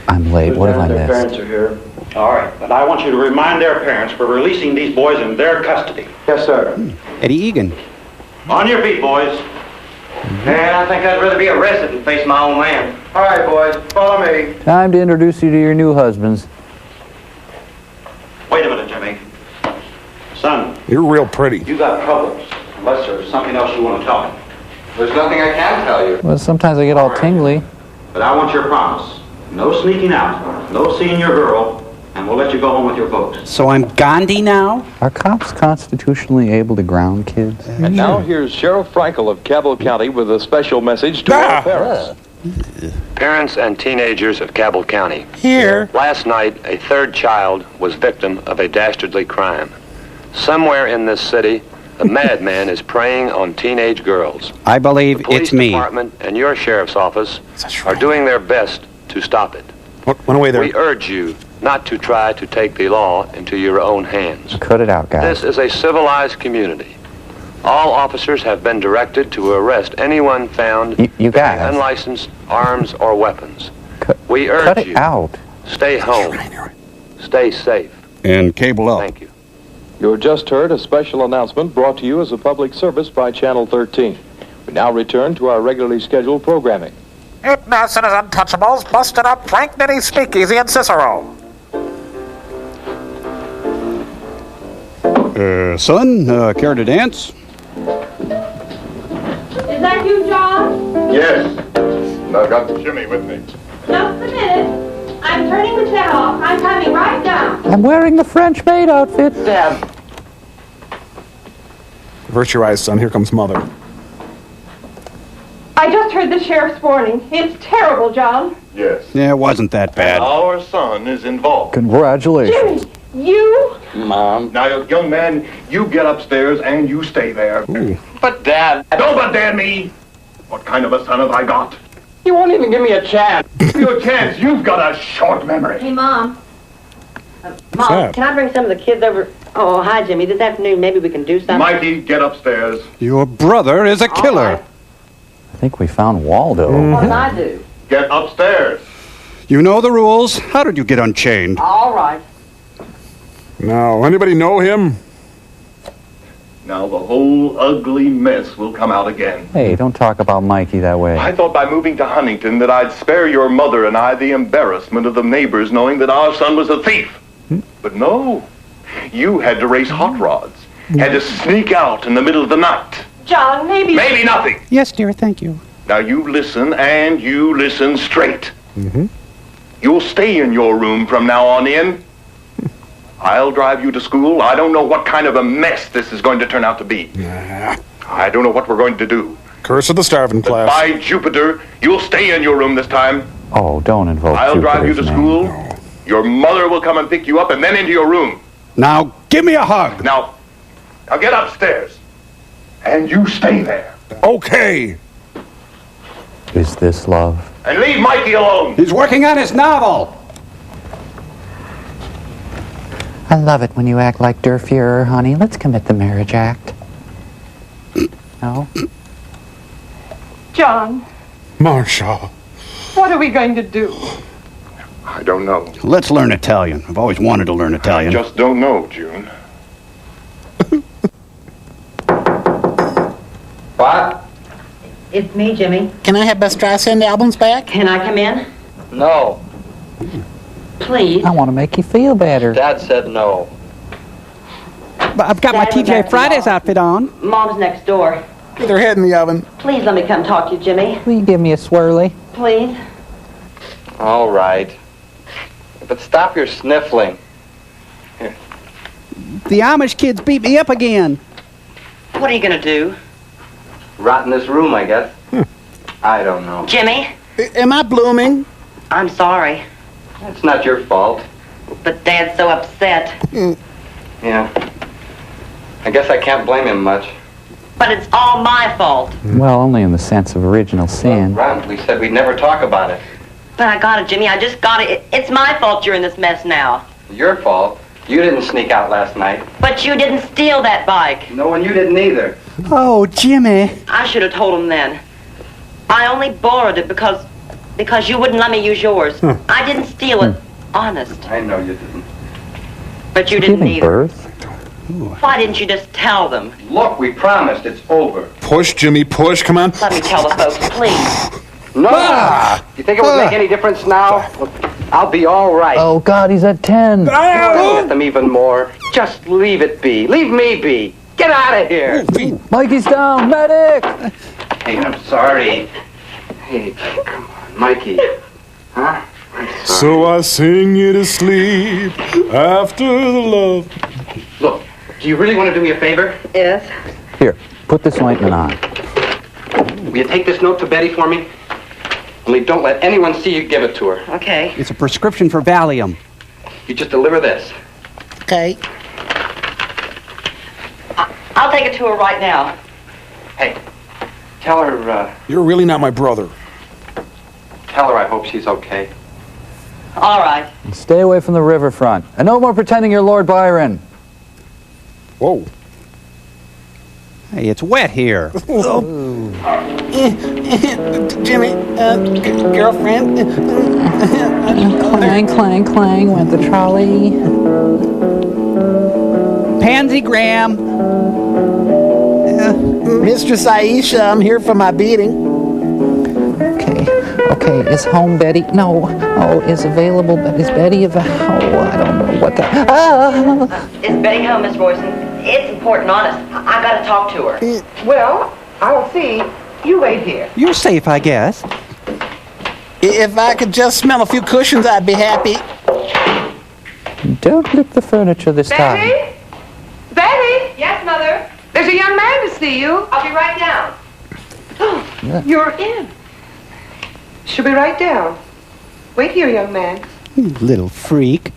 I'm late. What have I Their missed? parents are here. All right, but I want you to remind their parents we're releasing these boys in their custody. Yes, sir. Eddie Egan. On your feet, boys. Man, I think I'd rather be arrested than face my own man. All right, boys, follow me. Time to introduce you to your new husbands. Wait a minute, Jimmy. Son, You're real pretty. you got problems. Unless there's something else you want to tell me. There's nothing I can tell you. Well, sometimes I get all tingly. But I want your promise. No sneaking out, no seeing your girl, and we'll let you go home with your folks. So I'm Gandhi now? Are cops constitutionally able to ground kids? And now here's Sheriff Frankel of Cabell County with a special message to all parents. Parents and teenagers of Cabell County. Here. Last night, a third child was victim of a dastardly crime. Somewhere in this city, a madman is preying on teenage girls. I believe The police it's me. department and your sheriff's office are doing their best to stop it. Went away there. We urge you not to try to take the law into your own hands. Cut it out, guys. This is a civilized community. All officers have been directed to arrest anyone found You guys. carrying unlicensed arms or weapons. We urge Cut it you, out. stay home, stay safe. And cable up. Thank you. You have just heard a special announcement brought to you as a public service by Channel 13. We now return to our regularly scheduled programming. It Nelson is Untouchables busted up Frank Nitty's Speakeasy in Cicero. Son, care to dance? Is that you, John? Yes. And I've got Jimmy with me. Just a minute. I'm turning the tent off. I'm coming right down. I'm wearing the French maid outfit. Dad. Avert your eyes, son. Here comes Mother. I just heard the sheriff's warning. It's terrible, John. Yes. Yeah, it wasn't that bad. Our son is involved. Congratulations. Jimmy, you? Mom. Now, young man, you get upstairs and you stay there. But Dad. Don't but dad me. What kind of a son have I got? You won't even give me a chance. Give you a chance. You've got a short memory. Hey, Mom. What's that? Can I bring some of the kids over? Oh, hi, Jimmy. This afternoon, maybe we can do something. Mikey, get upstairs. Your brother is a killer. I think we found Waldo. What did I do? Get upstairs. You know the rules. How did you get unchained? All right. Now, anybody know him? Now the whole ugly mess will come out again. Hey, don't talk about Mikey that way. I thought by moving to Huntington that I'd spare your mother and I the embarrassment of the neighbors knowing that our son was a thief. But no. You had to race hot rods. Had to sneak out in the middle of the night. John, maybe... Maybe nothing. Yes, dear, thank you. Now you listen, and you listen straight. Mm-hmm. You'll stay in your room from now on in. I'll drive you to school. I don't know what kind of a mess this is going to turn out to be. I don't know what we're going to do. Curse of the starving But class. by Jupiter, you'll stay in your room this time. Oh, don't invoke I'll drive you to Jupiter's school. name. Your mother will come and pick you up and then into your room. Now, give me a hug. Now get upstairs. And you stay there. Okay. Is this love? And leave Mikey alone. He's working on his novel. I love it when you act like Der Fuhrer, honey. Let's commit the marriage act. No? John, Marcia. what are we going to do? I don't know. Let's learn Italian. I've always wanted to learn Italian. Just don't know, June. What? It's me, Jimmy. Can I have Best Streisand albums back? Can I come in? No. Please. I want to make you feel better. Dad said no. But I've got my Dad, we're TJ back to Fridays Mom. outfit on. Mom's next door. Get her head in the oven. Please let me come talk to you, Jimmy. Will you give me a swirly? Please. All right. But stop your sniffling. The Amish kids beat me up again. What are you going to do? Rot in this room, I guess. I don't know. Jimmy, Am I blooming? I'm sorry. It's not your fault. But Dad's so upset. Yeah. I guess I can't blame him much. But it's all my fault. Well, only in the sense of original sin. Ron, we said we'd never talk about it. But I got it, Jimmy. I just got it. It's my fault you're in this mess now. Your fault. You didn't sneak out last night. But you didn't steal that bike. No, and you didn't either. Oh, Jimmy. I should have told him then. I only borrowed it because you wouldn't let me use yours. I didn't steal it. Honest. I know you didn't. But you didn't either. Birth? Why didn't you just tell them? Look, we promised. It's over. Push, Jimmy, push. Come on. Let me tell the folks, please. No! You think it would make any difference now? Look, I'll be all right. Oh, God, he's at 10. You'll get them even more. Just leave it be. Leave me be. Get out of here. Mikey's down. Medic! Hey, I'm sorry. Hey, come on, Mikey. Huh? So I sing you to sleep after the love. Look, do you really want to do me a favor? Yes. Here, put this ointment on. Will you take this note to Betty for me? Only don't let anyone see you give it to her. Okay. It's a prescription for Valium. You just deliver this. Okay. I'll take it to her right now. Hey, tell her, You're really not my brother. tell her I hope she's okay. All right. And stay away from the riverfront. And no more pretending you're Lord Byron. Whoa. Hey, it's wet here. Jimmy, girlfriend. Clang, clang, clang went the trolley. Pansy Graham. Mistress Aisha, I'm here for my beating. Okay, is home Betty? No. Oh, is available, but is Betty available? Oh, I don't know what the... Is Betty home, Miss Royson? It's important, honest. I gotta talk to her. Well, I'll see. You wait here. You're safe, I guess. If I could just smell a few cushions, I'd be happy. Don't lick the furniture this time. Betty? Betty? Yes, Mother? There's a young man to see you. I'll be right down. You're in. She'll be right down. Wait here, young man. You little freak.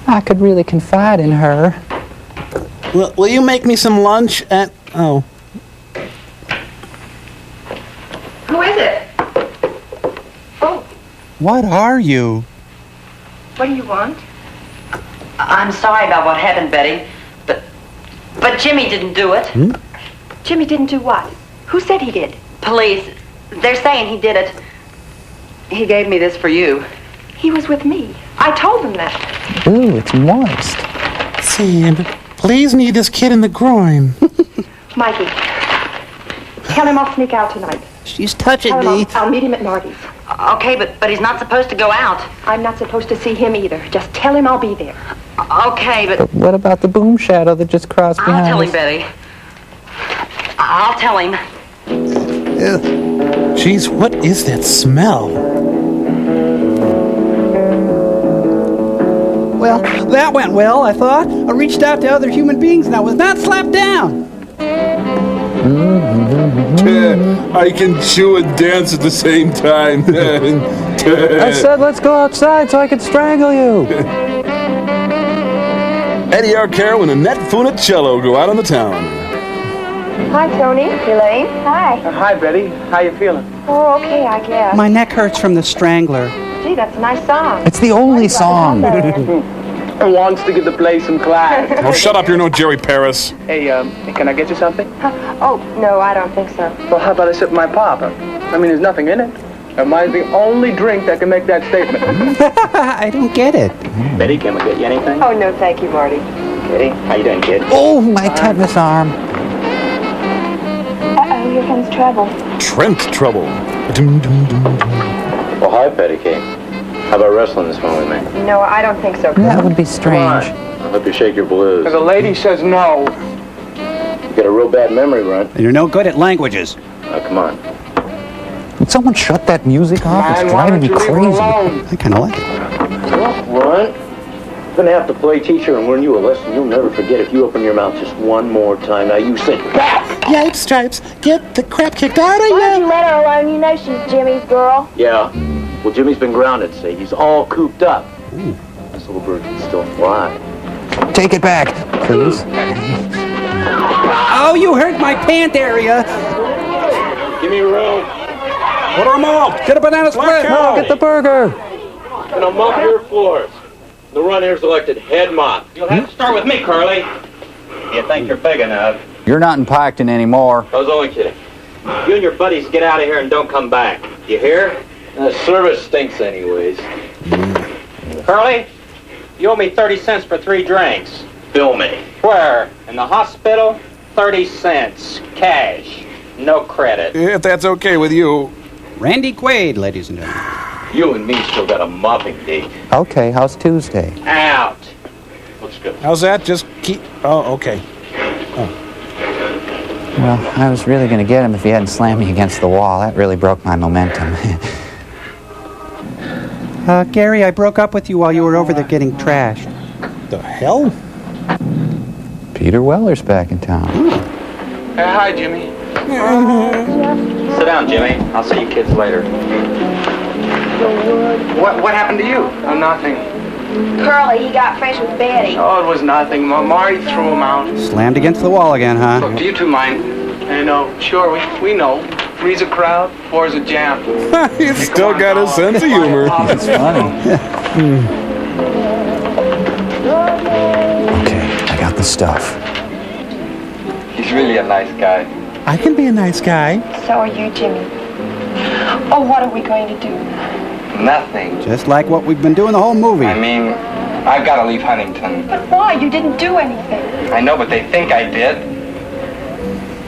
I could really confide in her. Will you make me some lunch at... Oh. Who is it? Oh, What are you? what do you want? I'm sorry about what happened, Betty. But Jimmy didn't do it. Jimmy didn't do what? Who said he did? Police. They're saying he did it. He gave me this for you. He was with me. I told them that. Ooh, it's moist. Sam, please knee this kid in the groin. Mikey, tell him I'll sneak out tonight. She's touching Tell him me. I'll meet him at Marty's. Okay, but he's not supposed to go out. I'm not supposed to see him either. Just tell him I'll be there. Okay, but But what about the boom shadow that just crossed I'll behind tell him, us? Betty. I'll tell him. Jeez, what is that smell? Well, that went well, I thought. I reached out to other human beings and I was not slapped down. I can chew and dance at the same time. I said let's go outside so I can strangle you. Eddie Arcaro and Annette Funicello go out on the town. Hi, Tony. Elaine. Hi. Hi, Betty. How you feeling? Oh, okay, I guess. My neck hurts from the Strangler. Gee, that's a nice song. It's the only song. Who wants to get to play some class? Oh, shut up. You're no Jerry Paris. Hey, can I get you something? Oh, no, I don't think so. Well, how about a sip of my pop? I mean, there's nothing in it. Mine's the only drink that can make that statement. I don't get it. Betty, can we get you anything? Oh, no, thank you, Marty. Betty, how you doing, kid? Oh, my tetanus arm. Uh-oh, here comes trouble. Trent Trouble. Dum, dum, dum, dum. Well, hi, Betty Kate. How about wrestling this morning, man? No, I don't think so. That would be strange. I hope you shake your blues. Because a lady says no. You got a real bad memory, Runt. You're no good at languages. Now, come on. Would someone shut that music off? Man, It's why driving me don't you leave her crazy. alone? I kind of like it. Runt, I'm gonna have to play teacher and learn you a lesson you'll never forget if you open your mouth just one more time. Now, you say, "Back!" Yipe Stripes, get the crap kicked out of Why you. don't you let her alone? You know she's Jimmy's girl. Yeah. Well, Jimmy's been grounded, see. He's all cooped up. This little bird can still fly. Take it back, please. Oh, you hurt my pant area. Give me room. Order them all. Get a banana split. No, get the burger. And I'll mop your floors. The run here's elected head mop. You'll have to start with me, Curly. You think you're big enough? You're not in Piketon anymore. I was only kidding. You and your buddies get out of here and don't come back. You hear? The service stinks anyways. Curly, you owe me 30 cents for 3 drinks. Bill me. Where? In the hospital? 30 cents. Cash. No credit. If that's okay with you. Randy Quaid, ladies and gentlemen. You and me still got a mopping date. Okay, how's Tuesday? Out. Looks good. How's that? Just keep... Oh, okay. Well, I was really going to get him if he hadn't slammed me against the wall. That really broke my momentum. Gary, I broke up with you while you were over there getting trashed. The hell? Peter Weller's back in town. Hi, Jimmy. Sit down, Jimmy. I'll see you kids later. What happened to you? Oh, nothing. Curly, he got fresh with Betty. Oh, it was nothing. Marty threw him out. Slammed against the wall again, huh? Look, do you two mind? I know. Sure, we know. 3's a crowd, 4's a jam. He's still got a sense of humor. That's funny. Okay, I got the stuff. He's really a nice guy. I can be a nice guy. So are you, Jimmy. Oh, what are we going to do? Nothing. Just like what we've been doing the whole movie. I mean, I've got to leave Huntington. But why? You didn't do anything. I know, but they think I did.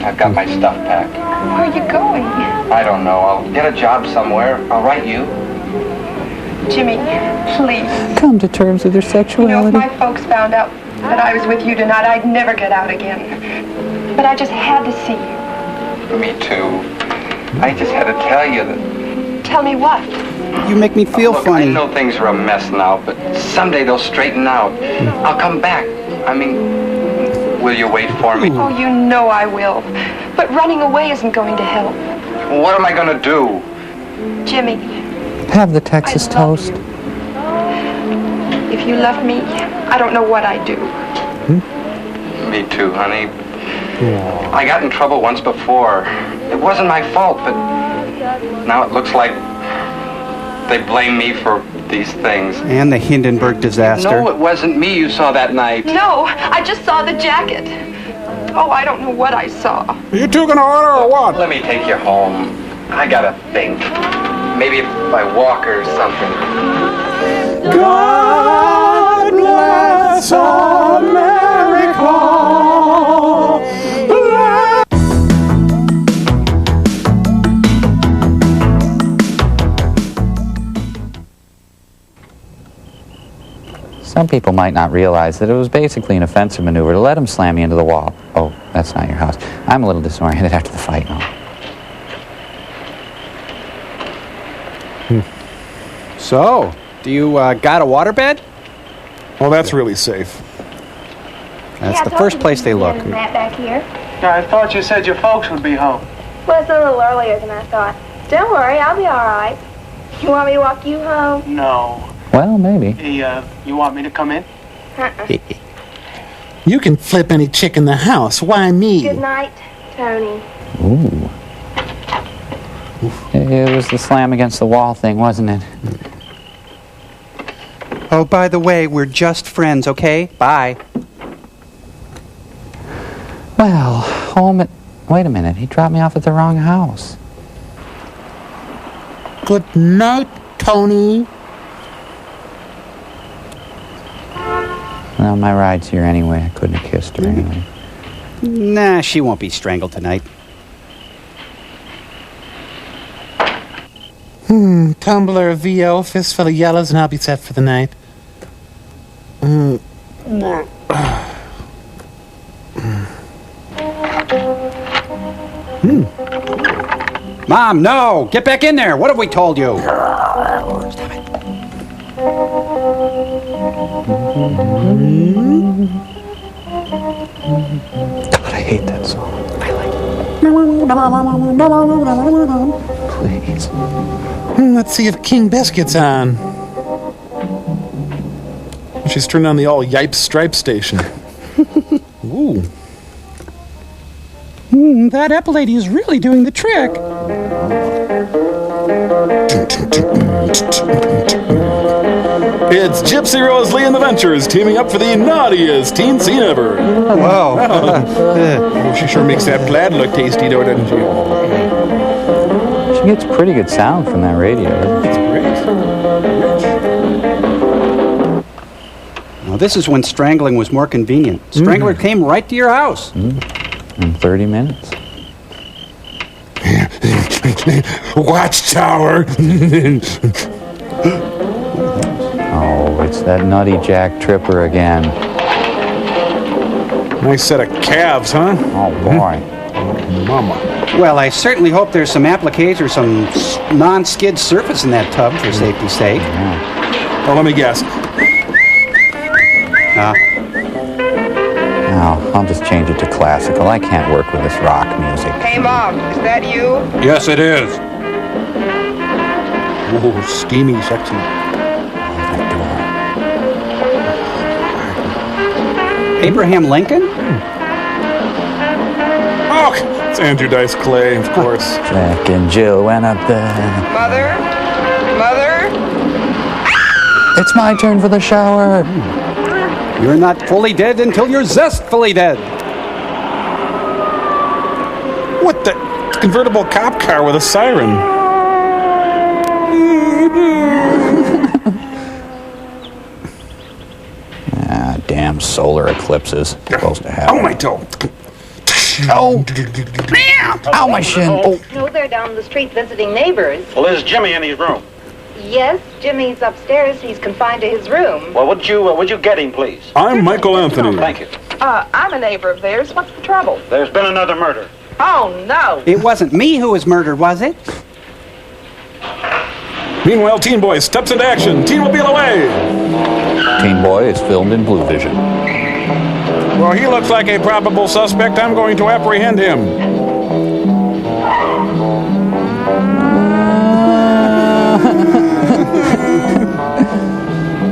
I've got my stuff packed. Where are you going? I don't know. I'll get a job somewhere. I'll write you. Jimmy, please. Come to terms with your You know, if sexuality. my folks found out that I was with you tonight, I'd never get out again. But I just had to see you. Me too. I just had to tell you that. Tell me what? You make me feel Look, funny. I know things are a mess now, but someday they'll straighten out. I'll come back. I mean, will you wait for me? Oh, you know I will. But running away isn't going to help. What am I going to do? Jimmy, Have the Texas toast. if you left me, I don't know what I'd do. Me too, honey. I got in trouble once before. It wasn't my fault, but now it looks like they blame me for these things. And the Hindenburg disaster. No, it wasn't me you saw that night. No, I just saw the jacket. Oh, I don't know what I saw. You two gonna order or what? Let me take you home. I gotta think. Maybe if I walk or something. God bless America. Some people might not realize that it was basically an offensive maneuver to let him slam me into the wall. Oh, that's not your house. I'm a little disoriented after the fight. So, do you got a waterbed? Well, that's really safe. That's the first place they look. Matt back here. I thought you said your folks would be home. Well, it's a little earlier than I thought. Don't worry, I'll be all right. You want me to walk you home? No. Well, maybe. Hey, you want me to come in? You can flip any chick in the house. Why me? Good night, Tony. Ooh. It was the slam against the wall thing, wasn't it? Oh, by the way, we're just friends, okay? Bye. Well, wait a minute. He dropped me off at the wrong house. Good night, Tony. Well, my ride's here anyway. I couldn't have kissed her anyway. Nah, she won't be strangled tonight. Tumbler of VO, fistful of yellows, and I'll be set for the night. Mom, no! Get back in there! What have we told you? Stop it. God, I hate that song. I like it. Please. Let's see if King Biscuit's on. She's turned on the all Yipes Stripe station. Ooh. That Apple lady is really doing the trick. It's Gypsy Rose Lee and the Ventures teaming up for the naughtiest teen scene ever. Wow. Oh, she sure makes that plaid look tasty, though, doesn't she? She gets pretty good sound from that radio. It's great. Now, this is when strangling was more convenient. Strangler came right to your house. In 30 minutes. Watchtower. Oh, it's that nutty Jack Tripper again. Nice set of calves, huh? Oh, boy. Mama. Well, I certainly hope there's some appliques or some non-skid surface in that tub for safety's sake. Oh, let me guess. No, I'll just change it to classical. I can't work with this rock music. Hey, Mom, is that you? Yes, it is. Oh, steamy, sexy. Abraham Lincoln? Oh, it's Andrew Dice Clay, of course. Jack and Jill went up there. Mother? Mother? It's my turn for the shower. You're not fully dead until you're zestfully dead. What the? It's a convertible cop car with a siren. Damn solar eclipses. Supposed to happen. Oh, my toe. Oh. Ow, my shin. Oh. No, they're down the street visiting neighbors. Well, there's Jimmy in his room. Yes, Jimmy's upstairs. He's confined to his room. Well, would you get him, please? I'm Michael Anthony. Thank you. I'm a neighbor of theirs. What's the trouble? There's been another murder. Oh, no. It wasn't me who was murdered, was it? Meanwhile, Teen Boy steps into action. Teen-mobile away. Teen Boy is filmed in Blue Vision. Well, he looks like a probable suspect. I'm going to apprehend him.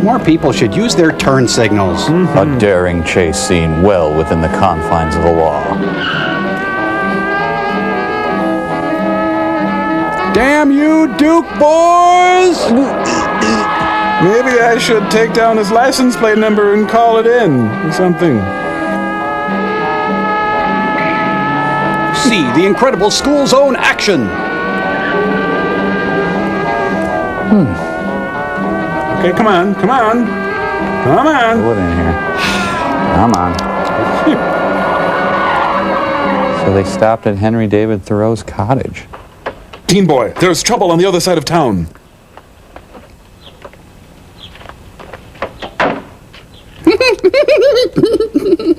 More people should use their turn signals. A daring chase scene well within the confines of the law. Damn you, Duke boys! Maybe I should take down his license plate number and call it in or something. See the incredible school zone action. Okay, come on. Put in here. Come on. So they stopped at Henry David Thoreau's cottage. Teen Boy, there's trouble on the other side of town.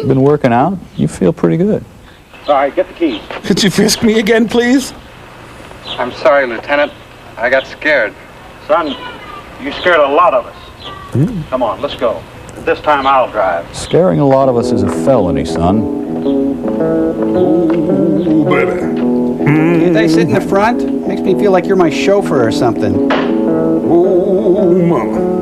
Been working out? You feel pretty good. All right, get the keys. Could you frisk me again, please? I'm sorry, Lieutenant. I got scared. Son, you scared a lot of us. Come on, let's go. This time I'll drive. Scaring a lot of us is a felony, son. Ooh, baby. Can't I sit in the front? Makes me feel like you're my chauffeur or something. Oh, mama.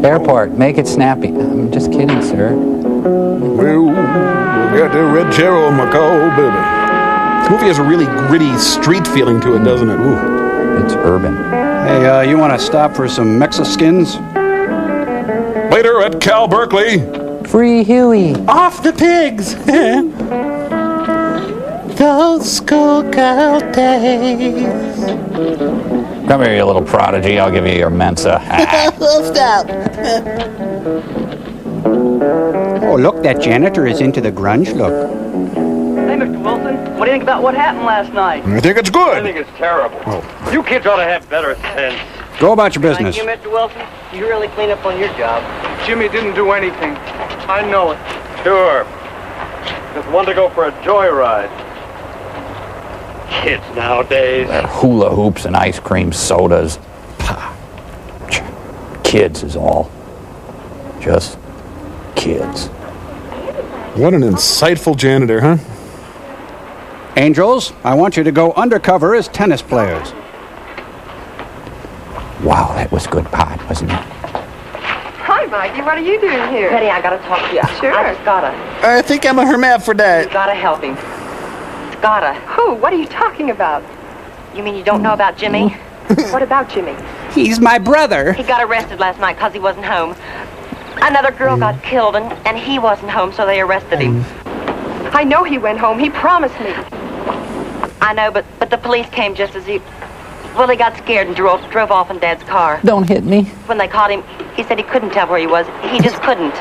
Airport, make it snappy. I'm just kidding, sir. Well, got that red chair on my car, baby. This movie has a really gritty street feeling to it, doesn't it? Ooh. It's urban. Hey, you want to stop for some Mexicans? Later at Cal Berkeley. Free Huey. Off the pigs. Those schoolgirl days. Come here, you little prodigy. I'll give you your Mensa. Stop. Oh, look, that janitor is into the grunge look. Hey, Mr. Wilson, what do you think about what happened last night? I think it's good. I think it's terrible. Oh. You kids ought to have better sense. Go about your business. Thank you, Mr. Wilson. You really clean up on your job. Jimmy didn't do anything. I know it. Sure. Just wanted to go for a joyride. Kids nowadays. They're hula hoops and ice cream sodas. Kids is all. Just kids. What an insightful janitor, huh? Angels, I want you to go undercover as tennis players. Wow, that was good pot, wasn't it? Hi, Mikey. What are you doing here? Betty, I gotta talk to you. Sure. I just gotta. I think I'm a hermaphrodite. You gotta help him. Gotta. Who? What are you talking about? You mean you don't know about Jimmy? What about Jimmy? He's my brother. He got arrested last night because he wasn't home. Another girl got killed, and he wasn't home, so they arrested him. I know he went home. He promised me. I know, but the police came just as he... Well, he got scared and drove off in Dad's car. Don't hit me. When they caught him, he said he couldn't tell where he was. He just couldn't.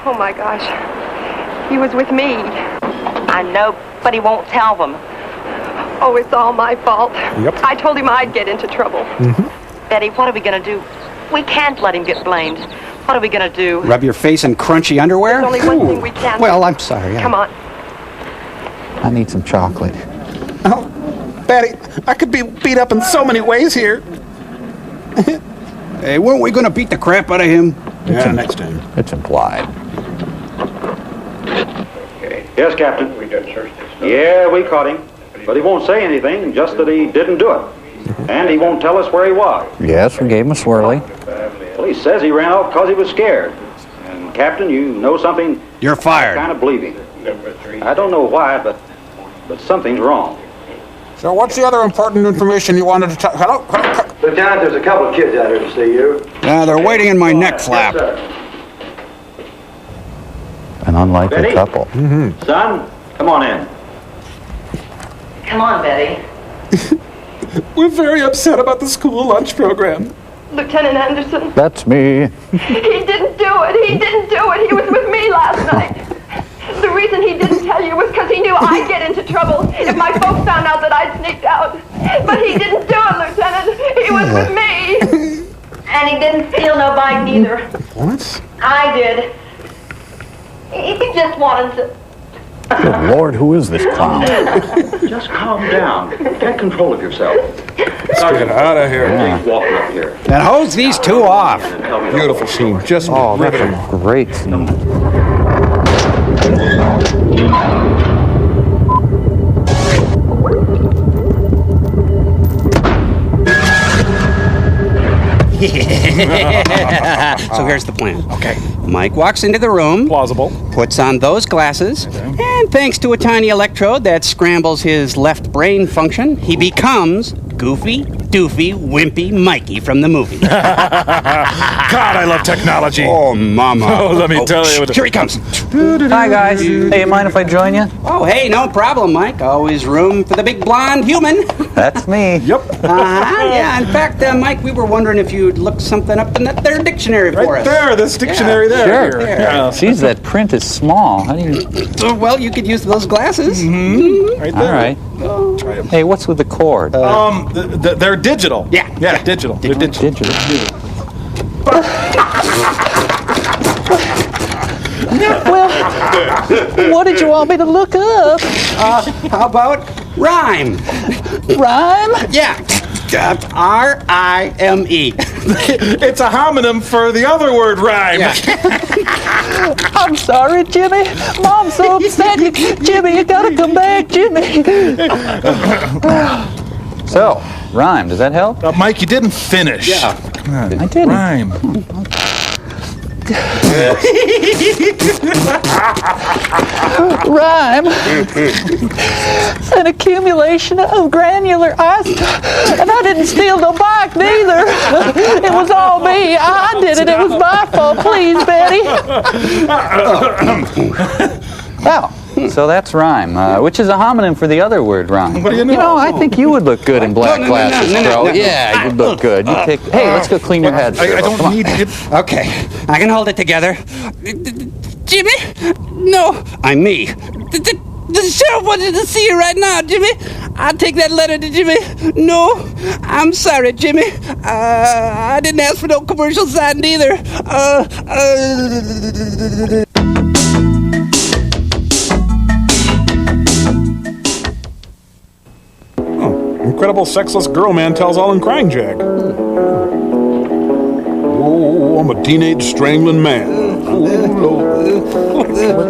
Oh, my gosh. He was with me. I know, but he won't tell them. Oh, it's all my fault. Yep. I told him I'd get into trouble. Mm-hmm. Betty, what are we going to do? We can't let him get blamed. What are we going to do? Rub your face in crunchy underwear? There's only one thing we can do. Well, I'm sorry. Come on. I need some chocolate. Oh, Betty, I could be beat up in so many ways here. Hey, weren't we going to beat the crap out of him? Yeah, next time. It's implied. Yes, Captain. Yeah, we caught him. But he won't say anything, just that he didn't do it. And he won't tell us where he was. Yes, we gave him a swirly. Well, he says he ran off because he was scared. And, Captain, you know something? You're fired. I kind of believe him. I don't know why, but something's wrong. So what's the other important information you wanted to tell? Hello? Lieutenant, there's a couple of kids out here to see you. Yeah, they're waiting in my neck flap. Yes, An unlikely Betty? couple. Mm-hmm. Son, come on in. Come on, Betty. We're very upset about the school lunch program. Lieutenant Anderson, That's me. he didn't do it. He didn't do it. He was with me last night. The reason he didn't tell you was because he knew I'd get into trouble if my folks found out that I'd sneaked out. But he didn't do it, Lieutenant. He was with me. And he didn't steal no bike either. What? I did. He just wanted to... Good Lord, who is this clown? Just calm down. Get control of yourself. Let's get out of here. Please walk up here. And hose these two off. Beautiful scene. Just Oh, that's riveting. a great scene. So here's the plan. Okay. Mike walks into the room. Plausible. Puts on those glasses. And thanks to a tiny electrode that scrambles his left brain function, he becomes Goofy, Doofy, Wimpy Mikey from the movie. God, I love technology. Oh, mama. Oh, let me tell you. Here he comes. Hi, guys. Hey, you mind if I join you? Oh, hey, no problem, Mike. Always room for the big blonde human. That's me. Yep. Yeah, in fact, Mike, we were wondering if you'd look something up in that there dictionary for Right us. there, this dictionary there. Sure. Here. Yeah. Geez, that print is small. How do you... Well, you could use those glasses. Right there. All right. Try 'em. Hey, what's with the cord? They're digital. Yeah. Yeah, digital. They're digital. Digital. Well, what did you want me to look up? How about rhyme? Rhyme? Yeah. R-I-M-E. It's a homonym for the other word rhyme. Yeah. I'm sorry, Jimmy. Mom's so upset. Jimmy, you gotta come back, Jimmy. So, rhyme, does that help? Mike, you didn't finish. Yeah. Come on, I didn't. Rhyme. Rhyme. An accumulation of granular ice. And I didn't steal no bike neither. It was all me. I did it. It was my fault. Please, Betty. Well, so that's rhyme, which is a homonym for the other word rhyme. What do you know? I think you would look good in black glasses, no. bro. Yeah, you'd look good. You take. Hey, let's go clean your head. I Come don't on. need it. Okay, I can hold it together. Jimmy? No, I'm me. The sheriff wanted to see you right now, Jimmy. I'll take that letter to Jimmy. No, I'm sorry, Jimmy. I didn't ask for no commercial sign either. Incredible sexless girl man tells all in crying jack. Oh, I'm a teenage strangling man.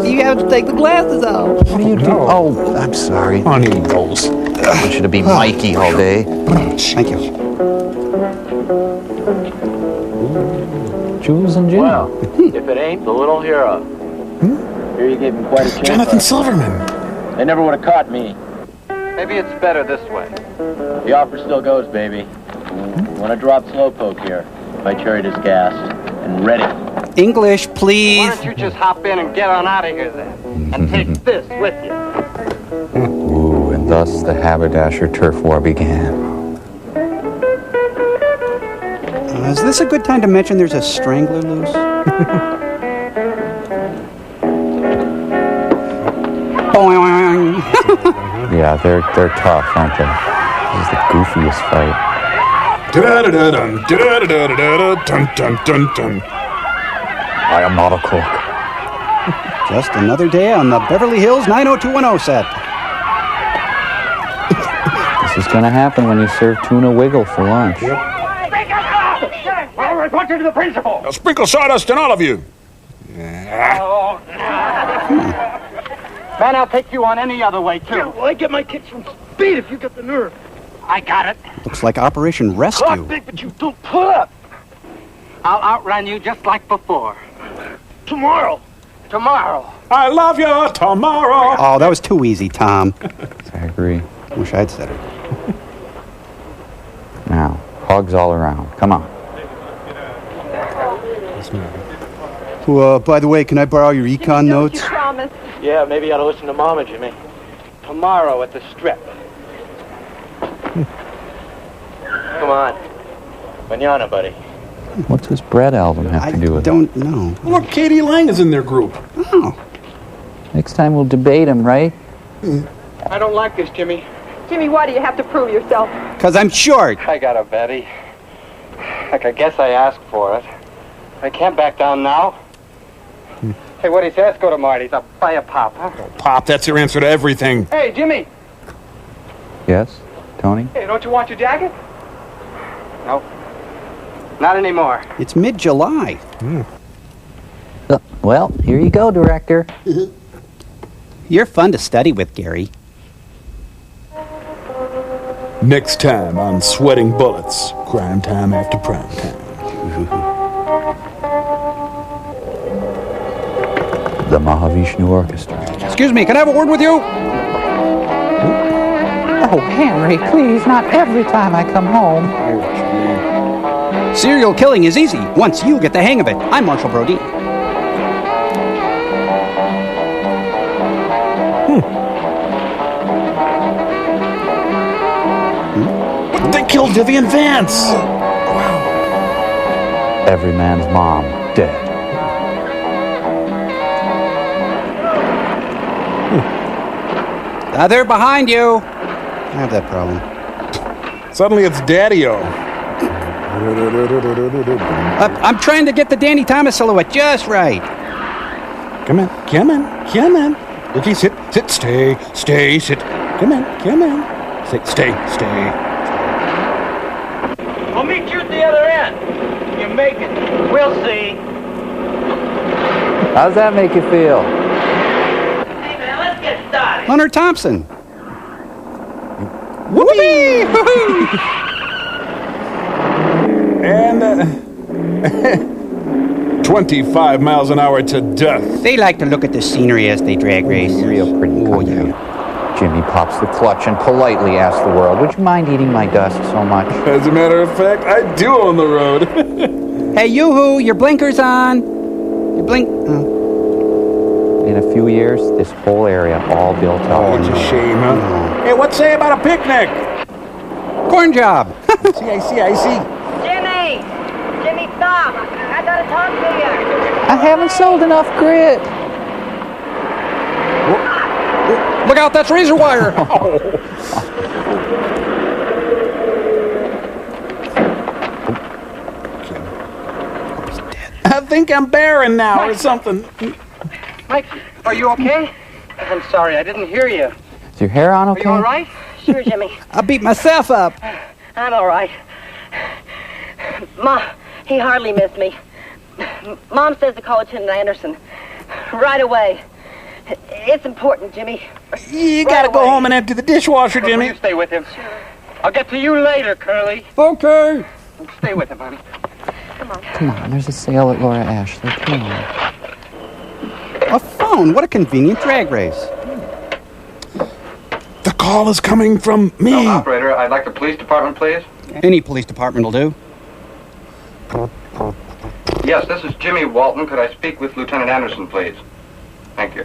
You have to take the glasses off. What are you doing? Oh, I'm sorry. Honey. Those. I want you to be Mikey all day. Thank you. Jules and Jim. Well, if it ain't the little hero. Here you gave him quite a chance. Jonathan Silverman. They never would have caught me. Maybe it's better this way. The offer still goes, baby. When I drop slowpoke here, my chariot is gassed and ready. English, please. Why don't you just hop in and get on out of here then? And take this with you. Ooh, and thus the haberdasher turf war began. Is this a good time to mention there's a strangler loose? Boing. Yeah, they're tough, aren't they? This is the goofiest fight. Da-da-da-dun, da-da-da-da-da, dun, dun, dun, dun. I am not a cook. Just another day on the Beverly Hills 90210 set. This is going to happen when you serve tuna wiggle for lunch. I'll report you to the principal. I'll sprinkle sawdust on all of you. Man, I'll take you on any other way, too. Yeah, well, I get my kicks from speed if you get the nerve. I got it. Looks like Operation Rescue. Talk big, but you don't pull up. I'll outrun you just like before. Tomorrow. I love you tomorrow. Oh, that was too easy, Tom. I agree. Wish I'd said it. Now, hugs all around. Come on. By the way, can I borrow your econ notes? You promised. Yeah, maybe you ought to listen to Mama, Jimmy. Tomorrow at the Strip. Come on. Manana, buddy. What's this bread album have to do with it? I don't know. Look, Katie Lang is in their group. Oh. Next time we'll debate him, right? I don't like this, Jimmy. Jimmy, why do you have to prove yourself? Because I'm short. I got a Betty. Like, I guess I asked for it. I can't back down now. Hey, what he says, go to Marty's. I'll buy a pop, huh? Pop, that's your answer to everything. Hey, Jimmy. Yes, Tony? Hey, don't you want your jacket? No. Not anymore. It's mid-July. Well, here you go, director. You're fun to study with, Gary. Next time on Sweating Bullets, crime time after prime time. The Mahavishnu Orchestra. Excuse me, can I have a word with you? Oh, Henry, please, not every time I come home. Serial killing is easy once you get the hang of it. I'm Marshall Brody. They killed Vivian Vance. Every man's mom dead. They're behind you. I have that problem. Suddenly it's Daddy-O. I'm trying to get the Danny Thomas silhouette just right. Come on. Okay, sit, stay, sit. Come on. Stay. I'll meet you at the other end. You make it. We'll see. How's that make you feel? Hey, man, let's get started. Hunter Thompson. Whoopee! And 25 miles an hour to death. They like to look at the scenery as they drag race. Real pretty. Oh, yeah. Jimmy pops the clutch and politely asks the world, would you mind eating my dust so much? As a matter of fact, I do own the road. Hey, yoo-hoo, your blinker's on. Your blink... In a few years, this whole area all built up. Oh, it's a shame, huh? Hey, what say about a picnic? Corn job. I see. Jimmy, stop. I gotta talk to you. I haven't sold enough grit. Look out, that's razor wire. I think I'm barren now or something. Mike, are you okay? I'm sorry, I didn't hear you. Is your hair on okay? Are you all right? Sure, Jimmy. I beat myself up. I'm all right. Ma, he hardly missed me. Mom says to call Lieutenant Anderson right away. It's important, Jimmy. You gotta go home and empty the dishwasher, Jimmy. You stay with him. I'll get to you later, Curly. Okay. Stay with him, honey. Come on, there's a sale at Laura Ashley. Come on. A phone. What a convenient drag race. The call is coming from me. No, operator, I'd like the police department, please. Any police department will do. Yes, this is Jimmy Walton. Could I speak with Lieutenant Anderson, please? Thank you.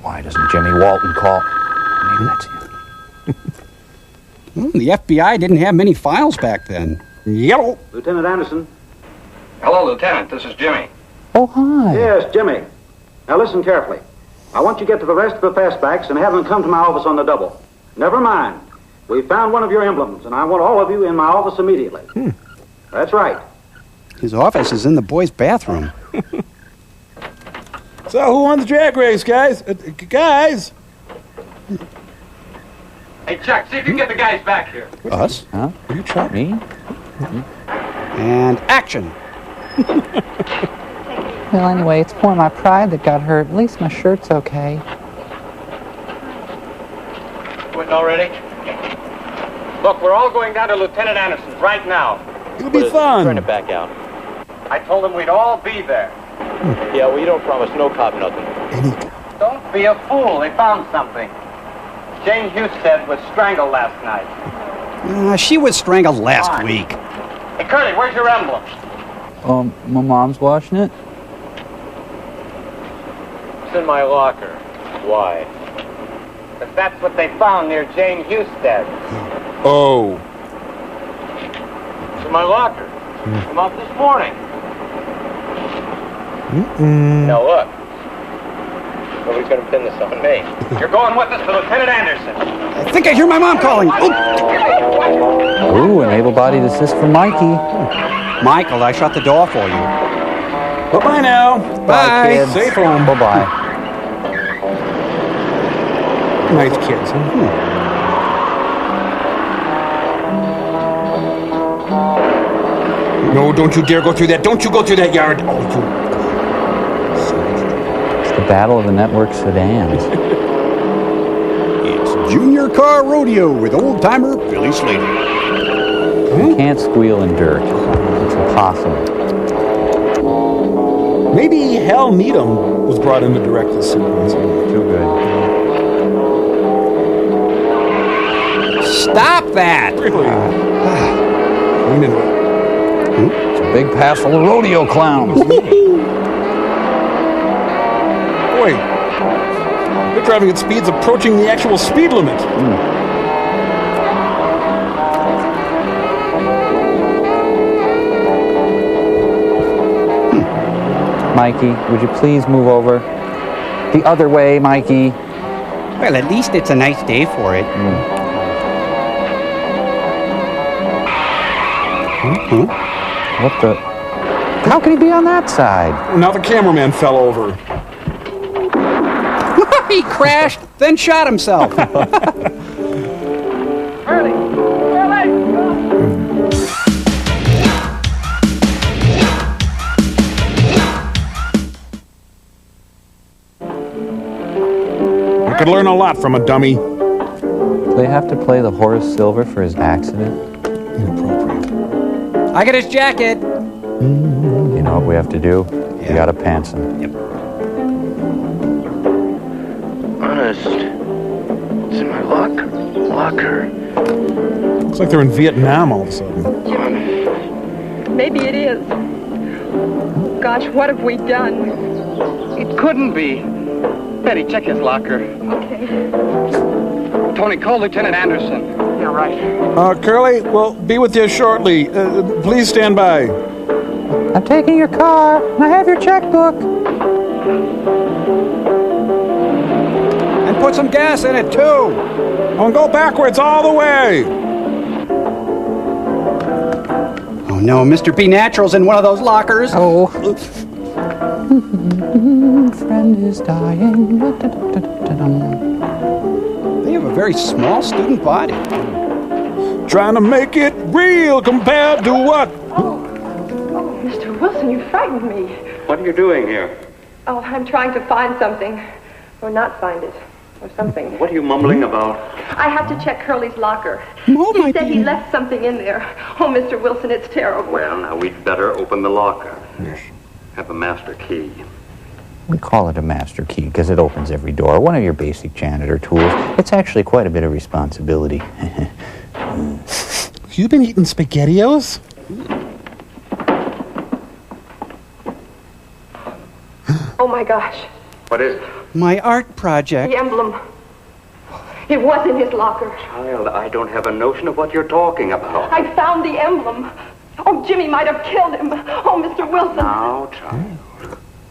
Why doesn't Jimmy Walton call? Maybe that's him. The FBI didn't have many files back then. Yellow. Lieutenant Anderson. Hello, Lieutenant. This is Jimmy. Oh, hi. Yes, Jimmy. Now listen carefully. I want you to get to the rest of the fastbacks and have them come to my office on the double. Never mind. We found one of your emblems, and I want all of you in my office immediately. That's right. His office is in the boys' bathroom. So, who won the drag race, guys? Guys? Hey, Chuck, see if you can get the guys back here. Us? Huh? Are you trying? Me? And action. Well, anyway, it's more my pride that got hurt. At least my shirt's okay. Quitting already? Look, we're all going down to Lieutenant Anderson's right now. It'll be fun. Turn it back out. I told him we'd all be there. Yeah, well, you don't promise no cop nothing. Don't be a fool. They found something. Jane Husted was strangled last night. She was strangled last week. Hey, Curly, where's your emblem? My mom's washing it. It's in my locker. Why? Because that's what they found near Jane Husted. Oh. It's in my locker. Come up this morning. Now look. Nobody's going to pin this on me. You're going with us to Lieutenant Anderson. I think I hear my mom calling. Ooh, an able-bodied assist for Mikey. Michael, I shut the door for you. Bye-bye now. Bye. Kids. Safe home. Bye-bye. Nice kids, huh? No, don't you dare go through that. Don't you go through that yard. Oh, you... It's the battle of the network sedans. It's Junior Car Rodeo with old-timer Billy Slater. You can't squeal in dirt. It's impossible. Maybe Hal Needham was brought in to direct this sequence. Too good. Stop that! Really? It's a big pass full of rodeo clowns. Boy, they're driving at speeds approaching the actual speed limit. Mikey, would you please move over? The other way, Mikey. Well, at least it's a nice day for it. What the? How can he be on that side? Now the cameraman fell over. He crashed, then shot himself. Curly! could learn a lot from a dummy. Do they have to play the Horace Silver for his accident? Inappropriate. I got his jacket. You know what we have to do? We gotta pants him. Yep. Honest. It's in my locker. Looks like they're in Vietnam all of a sudden. Maybe it is. Gosh, what have we done? It couldn't be. Betty, check his locker. Okay. Tony, call Lieutenant Anderson. You're right. Curly, we'll be with you shortly. Please stand by. I'm taking your car, and I have your checkbook. And put some gas in it, too. And go backwards all the way. Oh, no, Mr. B. Natural's in one of those lockers. Oh. Friend is dying. They have a very small student body. Trying to make it real compared to what? Oh, Mr. Wilson, you frightened me. What are you doing here? Oh, I'm trying to find something. Or not find it. Or something. What are you mumbling about? I have to check Curly's locker. Oh, He said he left something in there. Oh, Mr. Wilson, it's terrible. Well, now we'd better open the locker. Have a master key. We call it a master key because it opens every door. One of your basic janitor tools. It's actually quite a bit of responsibility. You been eating SpaghettiOs? Oh, my gosh. What is it? My art project. The emblem. It was in his locker. Child, I don't have a notion of what you're talking about. I found the emblem. Oh, Jimmy might have killed him. Oh, Mr. Wilson. Now, child,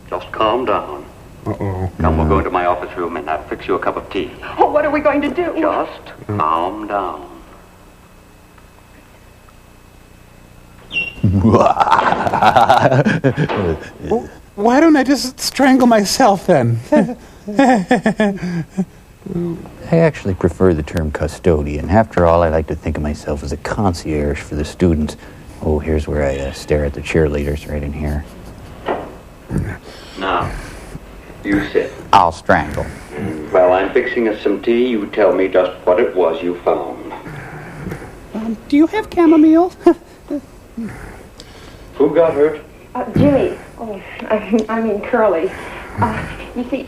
just calm down. Uh-oh. Come, we'll go into my office room and I'll fix you a cup of tea. Oh, what are we going to do? Just calm down. Why don't I just strangle myself then? I actually prefer the term custodian. After all, I like to think of myself as a concierge for the students. Oh, here's where I stare at the cheerleaders, right in here. Now, you sit. I'll strangle. While I'm fixing us some tea, you tell me just what it was you found. Do you have chamomile? Who got hurt? Jimmy. Oh, I mean Curly. You see,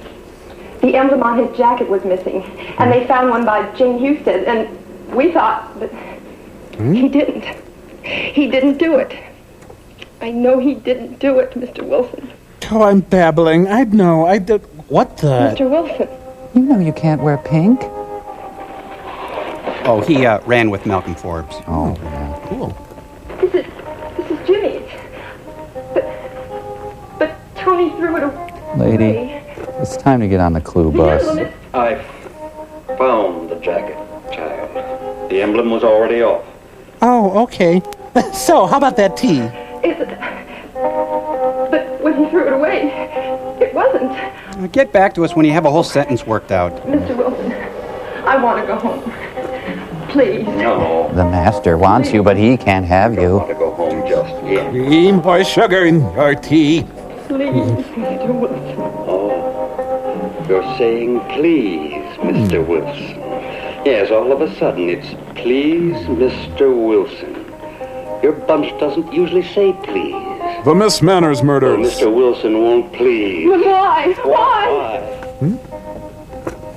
the emblem on his jacket was missing, and they found one by Jane Husted, and we thought that he didn't. He didn't do it. I know he didn't do it, Mr. Wilson. Oh, I'm babbling. I'd know. I did. What the? Mr. Wilson. You know you can't wear pink. Oh, he ran with Malcolm Forbes. Oh, yeah. Cool. This is Jimmy's. But Tony threw it away. Lady, it's time to get on the clue bus. I found the jacket, child. The emblem was already off. Oh, okay. So, how about that tea? But when he threw it away, it wasn't. Get back to us when you have a whole sentence worked out. Mr. Wilson, I want to go home. Please. No. The master wants you, but he can't have I you. want to go home just yet. Need more sugar in your tea. Please, Mr. Wilson. Oh, you're saying please, Mr. Wilson. Yes, all of a sudden it's please, Mr. Wilson. Your bunch doesn't usually say please. The Miss Manners murders. Well, Mr. Wilson won't please. Why? Why?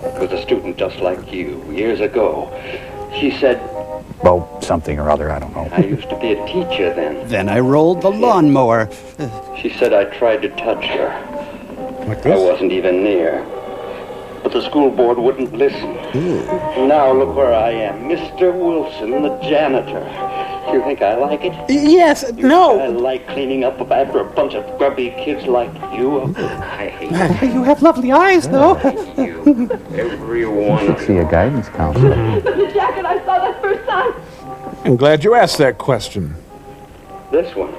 It was a student just like you, years ago. She said... Oh, something or other, I don't know. I used to be a teacher then. Then I rolled the lawnmower. She said I tried to touch her. Like I this? wasn't even near. But the school board wouldn't listen. Now look where I am. Mr. Wilson, the janitor. Do you think I like it? Yes, no. I like cleaning up after a bunch of grubby kids like you. I hate You have lovely eyes, though. you. Every one You of should see a guidance counselor. The jacket I saw that first time. I'm glad you asked that question. This one.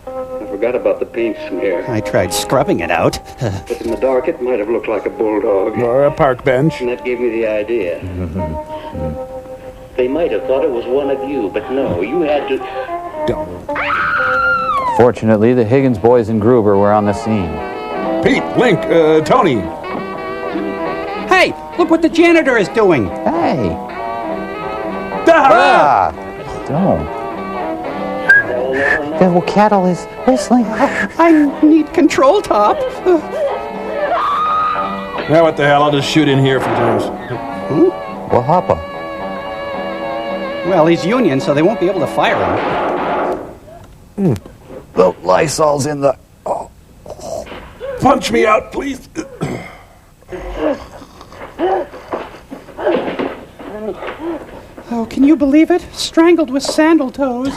I forgot about the paint smear. I tried scrubbing it out. But in the dark, it might have looked like a bulldog. Or a park bench. And that gave me the idea. They might have thought it was one of you, but no, you had to... Fortunately, the Higgins boys and Gruber were on the scene. Pete, Link, Tony. Look what the janitor is doing. Hey. Don't. The whole kettle is whistling. I need control top. Now what the hell? I'll just shoot in here a few times. What happened? Well, he's union, so they won't be able to fire him. The Lysol's in the... Punch me out, please. Oh, can you believe it? Strangled with sandal toes.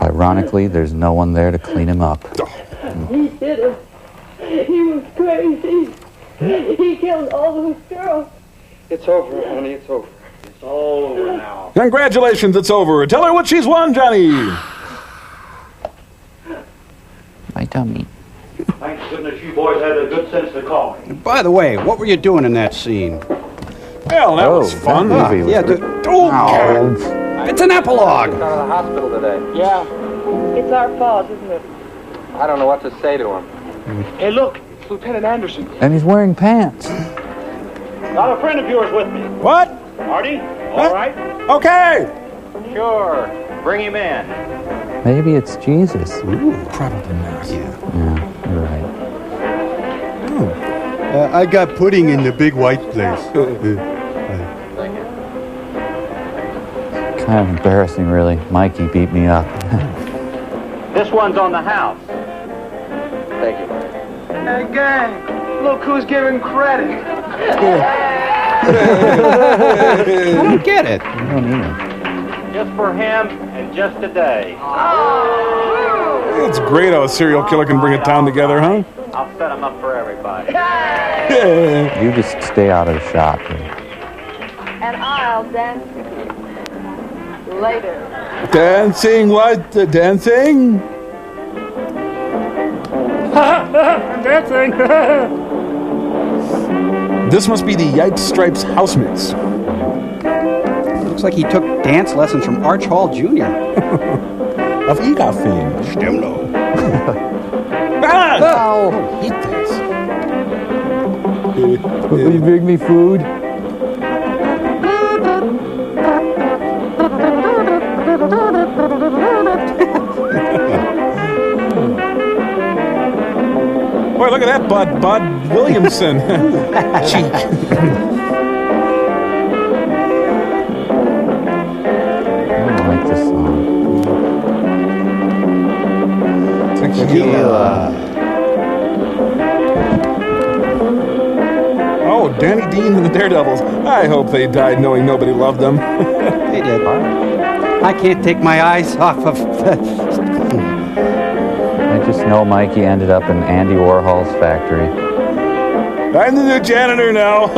Ironically, there's no one there to clean him up. He did it. He was crazy. He killed all those girls. It's over, honey. It's over. It's all over now. Congratulations, it's over. Tell her what she's won, Johnny. My dummy. Thank goodness you boys had the good sense to call me. By the way, what were you doing in that scene? Well, that was fun. That movie was It's an epilogue. He's out of the hospital today. Yeah. It's our fault, isn't it? I don't know what to say to him. Hey, look, it's Lieutenant Anderson. And he's wearing pants. Got a friend of yours with me. What? Marty, all right? Okay. Sure. Bring him in. Maybe it's Jesus. Ooh, probably not. Yeah, you're right. I got pudding in the big white place. Kind of embarrassing, really. Mikey beat me up. This one's on the house. Thank you. Hey, gang, look who's giving credit. I don't get it. I don't either. Just for him and just today. It's great how a serial killer can bring a town together, huh? I'll set him up for everybody. You just stay out of the shot. Dude. And I'll dance with you. Later. Dancing what? Dancing? Dancing. This must be the Yipes Stripes house mix. Looks like he took dance lessons from Arch Hall Jr. Of EGOT fame. Stemlo. Oh, eat this. Will you bring me food? Boy, look at that Bud Williamson. Cheek. I don't like this song. Tequila. Oh, Danny Dean and the Daredevils. I hope they died knowing nobody loved them. They did. I can't take my eyes off of... I just know Mikey ended up in Andy Warhol's factory. I'm the new janitor now.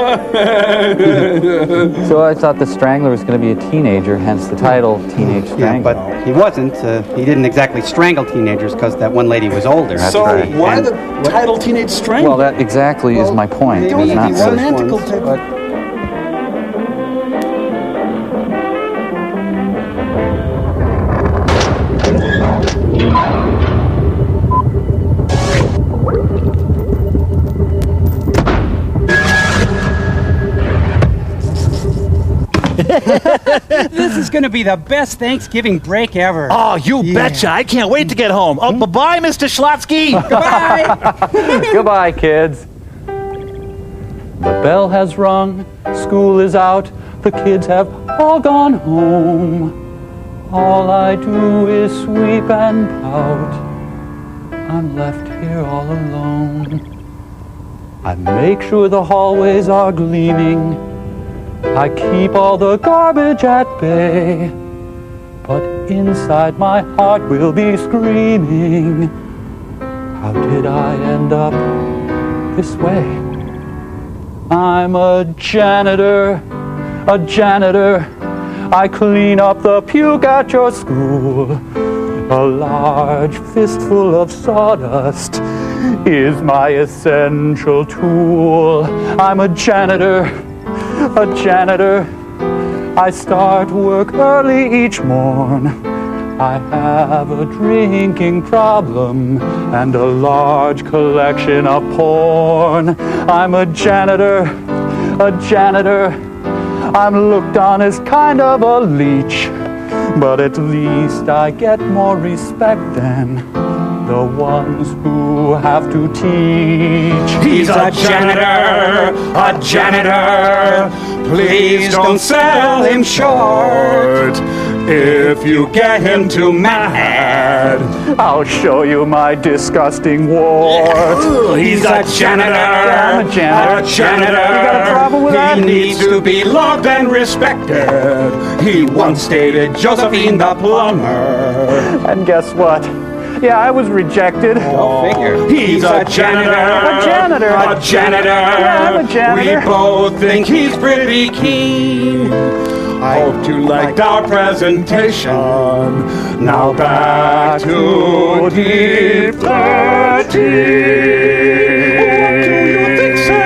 So I thought the Strangler was going to be a teenager, hence the title, Teenage Strangler. Yeah, but he wasn't. He didn't exactly strangle teenagers because that one lady was older. So right. why the title Teenage Strangler? Well, that exactly is my point. Maybe It's not it's romantical type. This is going to be the best Thanksgiving break ever. Oh, you betcha. I can't wait to get home. Oh, bye-bye, Mr. Schlotsky. Goodbye. Goodbye, kids. The bell has rung, school is out, the kids have all gone home. All I do is sweep and pout. I'm left here all alone. I make sure the hallways are gleaming. I keep all the garbage at bay. But inside my heart will be screaming, how did I end up this way? I'm a janitor, a janitor. I clean up the puke at your school. A large fistful of sawdust is my essential tool. I'm a janitor, a janitor. I start work early each morn. I have a drinking problem and a large collection of porn. I'm a janitor. I'm looked on as kind of a leech, but at least I get more respect than the ones who have to teach. He's a janitor, please don't sell him short. If you get him too mad, I'll show you my disgusting wart. He's a janitor, I'm a janitor. You got a problem with that? He needs to be loved and respected. He once dated Josephine the plumber. And guess what? Yeah, I was rejected. Go figure. He's a janitor. Yeah, I'm a janitor. We both think he's pretty keen. I hope you liked our presentation. Now back to Deep 13. What do you think, sir?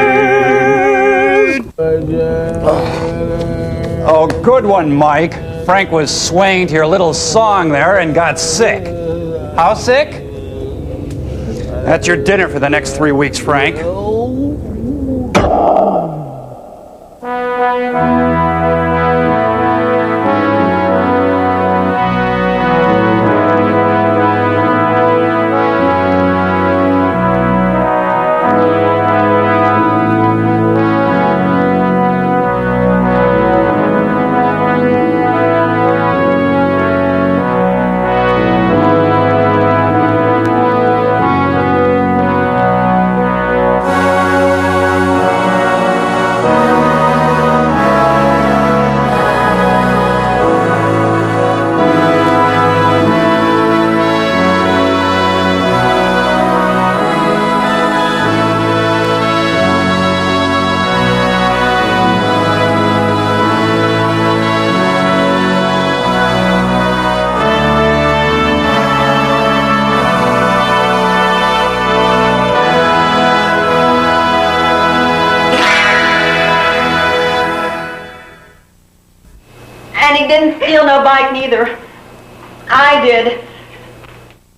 Oh, good one, Mike. Frank was swaying to your little song there and got sick. How sick? That's your dinner for the next 3 weeks, Frank. And he didn't steal no bike neither. I did.